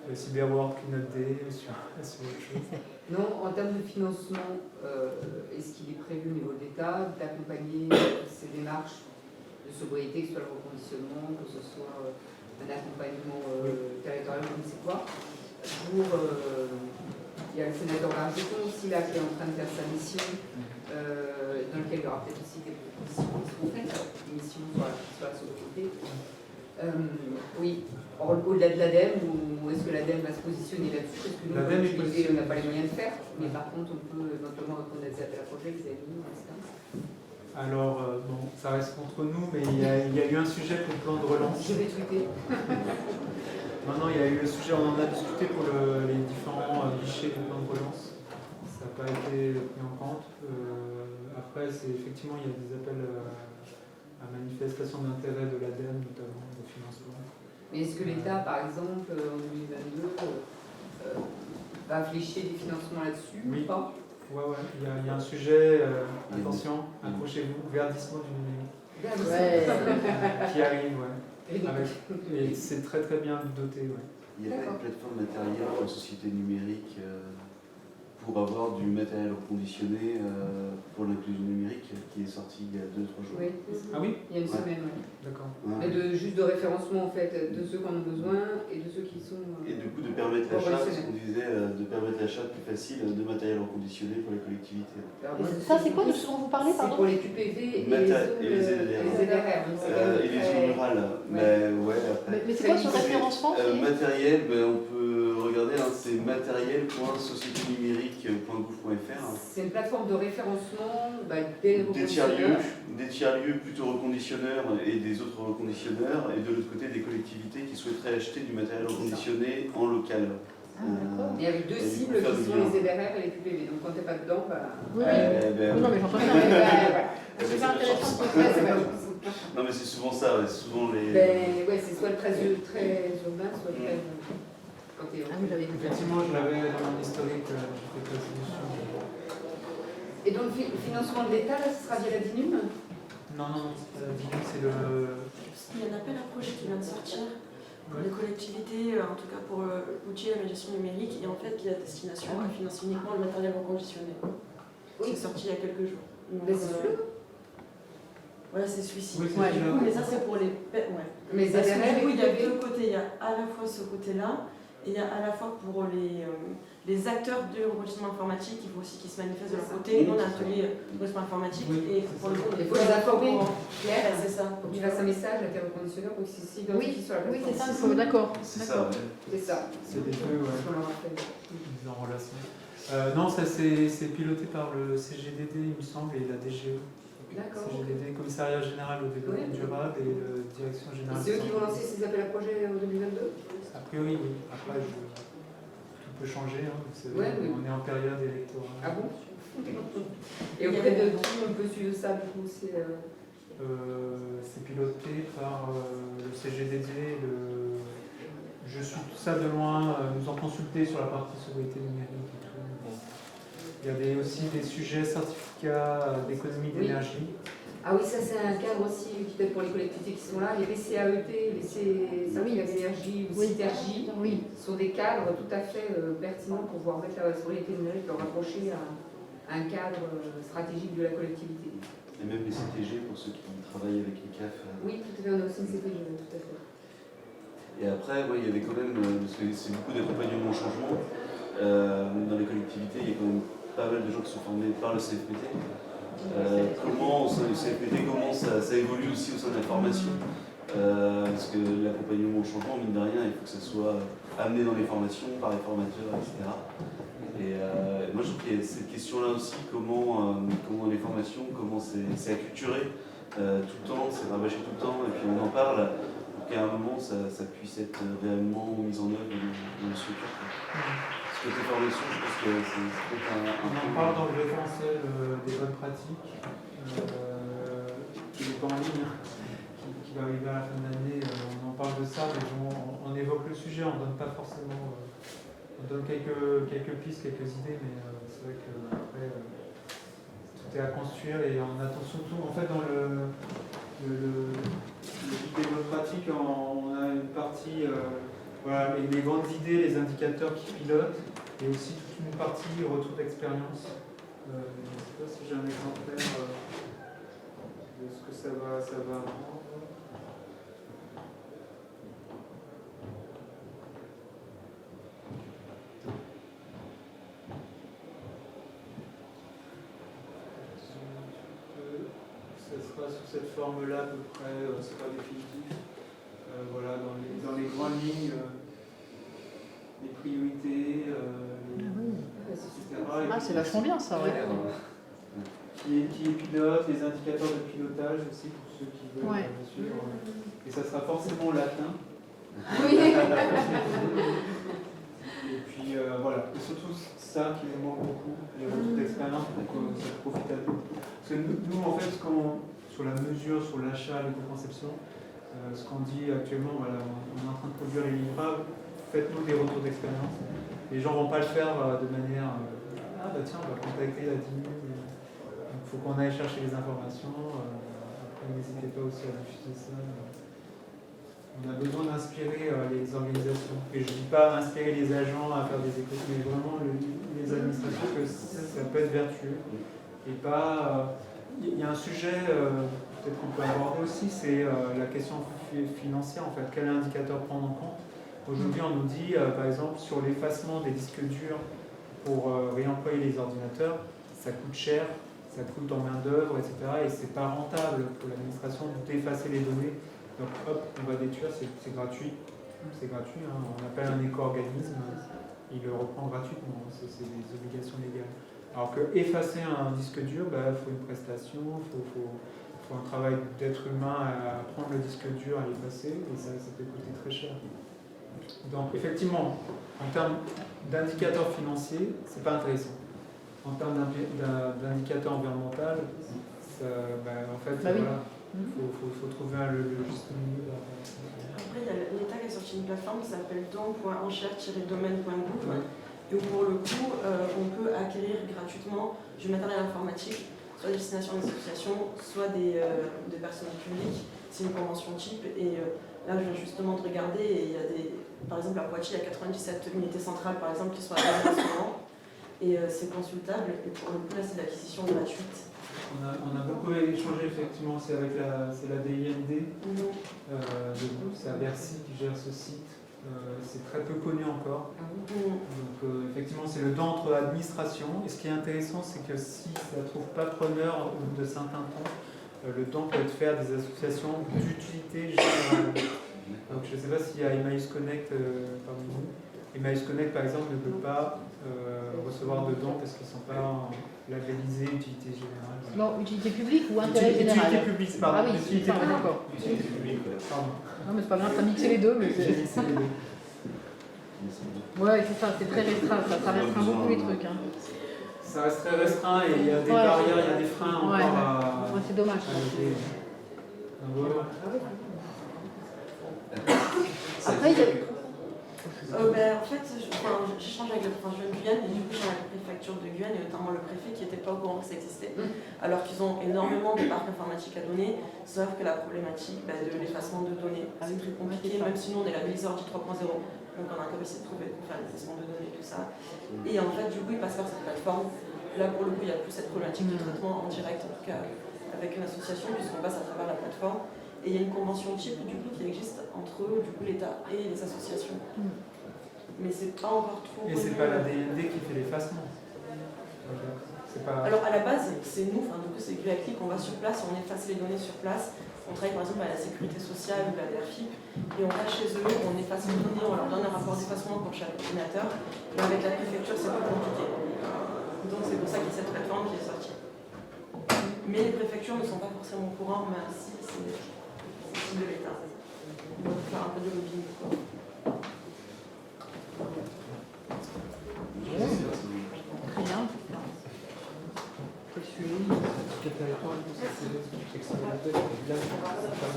le Cyberworld Cleanup Day, sur autre chose. Non, en termes de financement, est-ce qu'il est prévu au niveau de l'État d'accompagner ces démarches de sobriété, que ce soit le reconditionnement, que ce soit un accompagnement territorial, je ne sais quoi, il y a le sénateur Bargeton aussi là qui est en train de faire sa mission, dans lequel il y aura peut-être aussi des propositions qui seront faites, des missions sur la sobriété. Oui, au-delà de l'ADEME, ou est-ce que l'ADEME va se positionner là-dessus? Parce que nous, on n'a pas les moyens de faire, mais par contre, on peut éventuellement répondre à des appels à projets que vous avez mis, etc. Alors, bon, ça reste contre nous, mais il y a eu un sujet pour le plan de relance. Je vais tweeter. Maintenant, il y a eu le sujet, on en a discuté pour les différents guichets du plan de relance. Ça n'a pas été pris en compte. Après, effectivement, il y a des appels à manifestation d'intérêt de l'ADEME, notamment de financement. Mais est-ce que l'État, par exemple, en 2022, va flécher des financements là-dessus ou pas? Ouais, il y a un sujet, attention, accrochez-vous, verdissement du numérique. Qui arrive, ouais. Et c'est très très bien doté, ouais. Il y a une plateforme matérielle pour une société numérique pour avoir du matériel reconditionné pour l'inclusion numérique qui est sorti il y a 2-3 jours. Oui. Ah oui? Il y a une semaine, oui. D'accord. Mais juste de référencement en fait de ceux qui en ont besoin et de ceux qui sont. Et du coup de permettre l'achat, ce qu'on disait, de permettre l'achat plus facile de matériel reconditionné pour les collectivités. Ça c'est quoi de ce dont vous parlez, pardon? C'est pour les QPV et les ZRR. Et les zones rurales. Mais ouais, après. Mais c'est quoi ce référencement? Matériel, on peut regarder, c'est matériel.sociéténumérique.gouv.fr. C'est une plateforme de référencement des tiers-lieux plutôt reconditionneurs et des autres reconditionneurs, et de l'autre côté des collectivités qui souhaiteraient acheter du matériel reconditionné en local. Il y avait deux cibles qui sont les ZRR et les QPV, donc quand t'es pas dedans, Oui, non mais j'entends bien. C'est pas intéressant. Non mais c'est souvent ça, souvent les... Ouais, c'est soit le très urbain, soit le très... Effectivement, je l'avais dans mon historique, j'étais passé dessus. Et donc le financement de l'État, là, ce sera via la DINUM? Non, la DINUM, c'est le... Il y a un appel à projet qui vient de sortir pour les collectivités, en tout cas pour l'outil à la gestion numérique, et en fait qui est à destination, elle finance uniquement le matériel reconditionné. C'est sorti il y a quelques jours. Voilà, c'est celui-ci. Oui, mais ça c'est pour les... Ouais. Mais Parce que, ZRR, il y a deux côtés, il y a à la fois ce côté-là, Et à la fois pour les acteurs du rebondissement informatique, il faut aussi qu'ils se manifestent de leur côté. Nous, on a un atelier rebondissement informatique et pour le coup, Il faut les informer. Claire, c'est ça. Faut qu'ils fassent un message à tes reconditionneurs pour qu'ils s'identifient sur la Oui, plateforme. c'est ça, il faut, d'accord. C'est ça, ouais. C'est ça. C'est des deux, C'est ce qu'on ouais. leur a fait. Mise en relation. Non, ça c'est piloté par le CGDD, il me semble, et la DGE. D'accord. CGDD, Commissariat Général au Développement Oui. Durable, et la Direction Et Générale. c'est eux qui vont lancer ces appels à projets en 2022? A priori, oui. Après, tout peut changer. Hein. Ouais, oui. On est en période électorale. Ah bon? Et auprès de qui on peut suivre ça du coup? C'est piloté par le CGDD. Je suis tout ça de loin, nous en consulter sur la partie sobriété numérique et tout. Il y a aussi des sujets certificats d'économie Oui. d'énergie. Ah oui, ça c'est un cadre aussi qui peut être pour les collectivités qui sont là. Les VCAET, les certificats d'énergie ou Citergie sont des cadres tout à fait pertinents pour pouvoir mettre la sobriété numérique, le rapprocher à un cadre stratégique de la collectivité. Et même les CTG pour ceux qui travaillent avec les CAF. Oui, tout à fait, on a aussi une CTG, tout à fait. Et après, ouais, il y avait quand même, parce que c'est beaucoup d'accompagnement au changement, dans les collectivités, il y a quand même pas mal de gens qui sont formés par le CFPT. Comment au sein du CFPT, comment ça évolue aussi au sein de la formation, parce que l'accompagnement au changement, mine de rien, il faut que ça soit amené dans les formations, par les formateurs, etc. Et moi je trouve qu'il y a cette question-là aussi, comment les formations, comment c'est acculturé tout le temps, c'est rabâché tout le temps, et puis on en parle pour qu'à un moment ça puisse être réellement mis en œuvre dans les structures. Parce que les formations, je pense que c'est peut-être On en parle dans le référentiel des bonnes pratiques, qui est en ligne, qui va arriver à la fin de l'année. On en parle de ça, mais on évoque le sujet, on ne donne pas forcément. On donne quelques pistes, quelques idées, mais c'est vrai qu'après, tout est à construire et on attend surtout, en fait, dans le guide des bonnes pratiques, on a une partie, voilà, les grandes idées, les indicateurs qui pilotent, et aussi toute une partie retour d'expérience. Je ne sais pas si j'ai un exemplaire de ce que ça va rendre. Ça sera sous cette forme-là à peu près, c'est pas définitif. Voilà, dans les grandes lignes, les priorités, etc. Ah, c'est vachement bien ça, ouais. Qui pilote, les indicateurs de pilotage aussi pour ceux qui veulent bien sûr. Et ça sera forcément latin. Oui. Et puis voilà, et surtout ça qui nous manque beaucoup, les retours d'expérience pour que ça profite à nous. Parce que nous en fait, sur la mesure, sur l'achat, l'éco-conception, ce qu'on dit actuellement, voilà, on est en train de produire les livrables, faites-nous des retours d'expérience. Les gens ne vont pas le faire de manière ah bah tiens, on va contacter la DINU, il faut qu'on aille chercher les informations, après n'hésitez pas aussi à diffuser ça. On a besoin d'inspirer les organisations. Et je ne dis pas inspirer les agents à faire des écoutes, mais vraiment les administrations, que ça peut être vertueux. Et pas. Il y a un sujet, peut-être qu'on peut aborder aussi, c'est la question financière, en fait. Quel indicateur prendre en compte? Aujourd'hui, on nous dit, par exemple, sur l'effacement des disques durs pour réemployer les ordinateurs, ça coûte cher, ça coûte en main-d'œuvre, etc. Et c'est pas rentable pour l'administration d'effacer les données. Donc hop, on va détruire, c'est gratuit. C'est gratuit, hein. On appelle un éco-organisme, il le reprend gratuitement, c'est des obligations légales. Alors que effacer un disque dur, il faut une prestation, il faut un travail d'être humain à prendre le disque dur, à l'effacer, et ça peut coûter très cher. Donc effectivement, en termes d'indicateurs financiers, c'est pas intéressant. En termes d'indicateurs environnementaux, en fait, voilà. Il faut trouver le juste milieu. Après, il y a l'État qui a sorti une plateforme qui s'appelle don.enchère-domaine.gouv, et où pour le coup, on peut acquérir gratuitement du matériel informatique, soit à destination des associations, soit des personnes publiques. C'est une convention type, et là, je viens justement de regarder, et il y a par exemple, à Poitiers, il y a 97 unités centrales, par exemple, qui sont à l'enregistrement, et c'est consultable, et pour le coup, là, c'est de l'acquisition gratuite. On a beaucoup échangé, effectivement, c'est la DIND, c'est à Bercy qui gère ce site. c'est très peu connu encore. Mm. Donc effectivement, c'est le don entre administration. Et ce qui est intéressant, c'est que si ça ne trouve pas preneur au bout de certains temps, le don peut être fait à des associations d'utilité générale. Donc je ne sais pas s'il y a Emmaüs Connect parmi nous. Emmaüs Connect, par exemple, ne peut pas recevoir de dons parce qu'ils ne sont pas labellisés utilité générale. Non, utilité publique ou intérêt général. Utilité publique, pardon. Ah oui, utilité publique. d'accord. Utilité publique, pardon. Non, mais c'est pas grave, t'as mixé les deux. Mais J'ai mixé les deux. ouais, c'est ça, c'est très restreint, ça restreint beaucoup les trucs. Hein. Ça reste très restreint et il y a des barrières, il y a des freins encore à. Ouais, c'est dommage. Voilà. Après, il y a... En fait, j'échange avec le préfet de Guyane et du coup, j'ai la préfecture de Guyane et notamment le préfet qui n'était pas au courant que ça existait, alors qu'ils ont énormément de parcs informatiques à donner, sauf que la problématique de l'effacement de données, c'est très compliqué, même si nous on est labellisé Ordi 3.0, donc on a un capacité de trouver pour faire l'effacement de données et tout ça. Et en fait, du coup, ils passent par cette plateforme. Là, pour le coup, il n'y a plus cette problématique de traitement en direct, en tout cas avec une association, puisqu'on passe à travers la plateforme. Et il y a une convention type du coup, qui existe entre l'État et les associations. Mais c'est pas encore trop. Et c'est pas la DND qui fait l'effacement. Pas... Alors à la base, c'est nous, du coup c'est GuaClick, on va sur place, on efface les données sur place. On travaille par exemple à la sécurité sociale ou à l'ERFIP et on va chez eux, on efface les données, on leur donne un rapport d'effacement pour chaque ordinateur. Et avec la préfecture, c'est plus compliqué. Donc c'est pour ça qu'il y a cette plateforme qui est sortie. Mais les préfectures ne sont pas forcément au courant, même si c'est de l'État. On va faire un peu de lobbying. Très bien.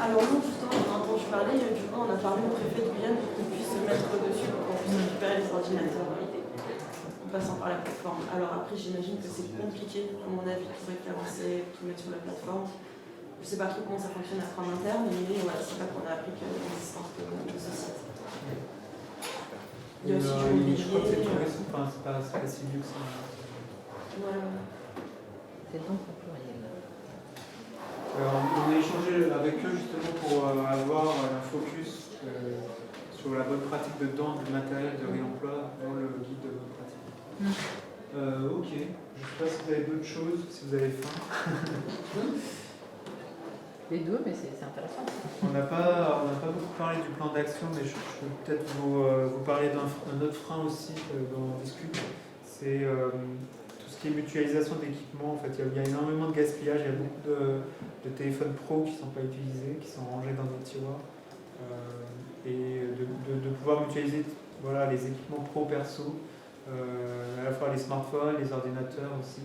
Alors nous, justement, on a entendu parler, du coup, on a parlé au préfet de Guyane pour qu'on puisse se mettre dessus, pour qu'on puisse récupérer les ordinateurs en passant par la plateforme. Alors après, j'imagine que c'est compliqué, à mon avis, pour référencer, tout mettre sur la plateforme. Je ne sais pas trop comment ça fonctionne à en interne, mais ouais, c'est là qu'on a appris qu'il y avait l'existence de ce site. Il y a aussi du mobilier. Je crois que c'est tout récent, c'est pas si vieux que ça. Ouais. C'est donc au pluriel. On a échangé avec eux justement pour avoir un focus sur la bonne pratique de don du matériel de réemploi dans le guide de bonne pratique. Ok, je ne sais pas si vous avez d'autres choses, si vous avez faim. Les deux, mais c'est intéressant. On n'a pas beaucoup parlé du plan d'action, mais je peux peut-être vous parler d'un autre frein aussi dont on discute. C'est tout ce qui est mutualisation d'équipements. En fait, il y a énormément de gaspillage, il y a beaucoup de téléphones pro qui ne sont pas utilisés, qui sont rangés dans des tiroirs. Et de pouvoir mutualiser les équipements pro perso, à la fois les smartphones, les ordinateurs aussi.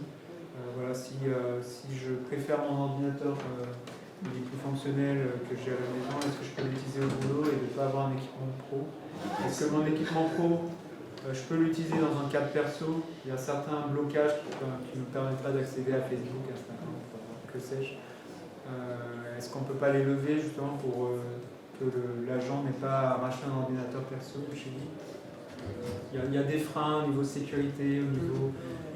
Si je préfère mon ordinateur il est plus fonctionnel que j'ai à la maison, est-ce que je peux l'utiliser au boulot et ne pas avoir un équipement pro? Est-ce que mon équipement pro, je peux l'utiliser dans un cadre perso? Il y a certains blocages qui ne me permettent pas d'accéder à Facebook, Instagram, que sais-je. Est-ce qu'on ne peut pas les lever justement pour que l'agent n'ait pas à racheter un ordinateur perso chez lui? Il y a des freins au niveau sécurité, au niveau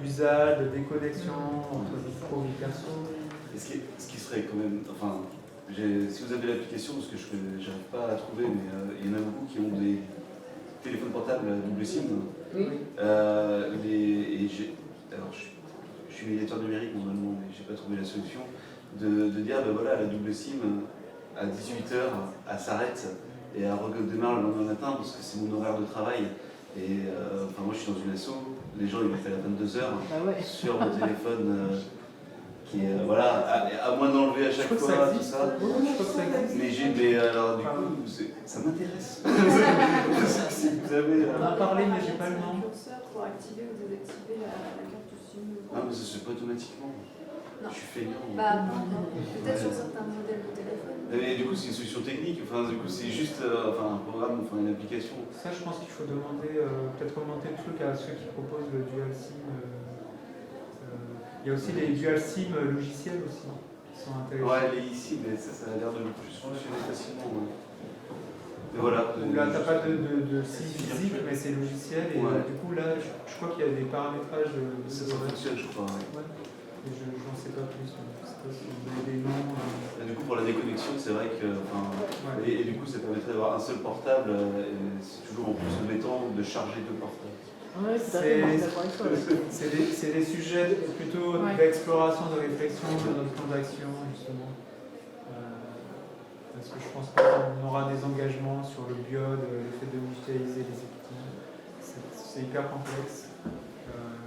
usage, de déconnexion entre vie pro et vie perso. Et ce qui serait quand même, si vous avez l'application, parce que je n'arrive pas à la trouver, mais il y en a beaucoup qui ont des téléphones portables à double SIM. Oui. Je suis médiateur numérique normalement, mais je n'ai pas trouvé la solution, de dire, la double SIM, à 18h, elle s'arrête et elle redémarre le lendemain matin parce que c'est mon horaire de travail. Et moi je suis dans une asso, les gens ils m'appellent à 22h sur mon téléphone. Qui est, à moins d'enlever à chaque fois tout ça. Mais alors du coup, ça m'intéresse. Si vous avez. On en a parlé, mais j'ai pas le nom. Pour activer ou désactiver la carte SIM. Ah, mais ça se fait pas automatiquement. Non. Je suis feignant. Peut-être sur certains modèles de téléphone. Mais du coup, c'est une solution technique. Du coup, c'est juste un programme, une application. Ça, je pense qu'il faut demander, peut-être remonter le truc à ceux qui proposent le dual SIM. Il y a aussi les dual SIM logiciels aussi, qui sont intéressants. Ouais, les ici, mais ça a l'air de plus fonctionner facilement. Ouais. Et voilà. Là, tu n'as pas de SIM physique, mais c'est logiciel. Et du coup, là, je crois qu'il y a des paramétrages de ça fonctionne, je crois. Ouais. Et je n'en sais pas plus. Je sais pas si vous avez des noms. Et du coup, pour pour la déconnexion, c'est vrai que. Et du coup, ça permettrait d'avoir un seul portable, et c'est toujours en plus embêtant de charger deux portables. Ouais, tout à fait, moi, je suis d'accord avec toi. C'est des sujets plutôt d'exploration, de réflexion de notre plan d'action, justement. Parce que je pense qu'on aura des engagements sur le biode, le fait de mutualiser les équipements. C'est hyper complexe.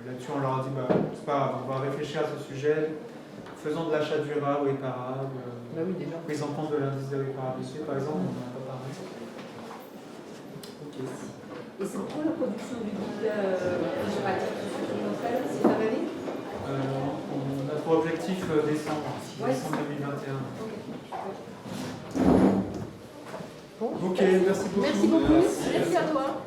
Là-dessus, on leur a dit, c'est pas grave, on va réfléchir à ce sujet. Faisons de l'achat durable ou réparable. Oui, déjà. Prise en compte de l'indice de réparabilité, par exemple, on n'en a pas parlé. Et c'est pour la production du guide c'est fin d'année? On a pour objectif décembre 2021. Bon, ok, merci beaucoup. Merci beaucoup. Merci à toi.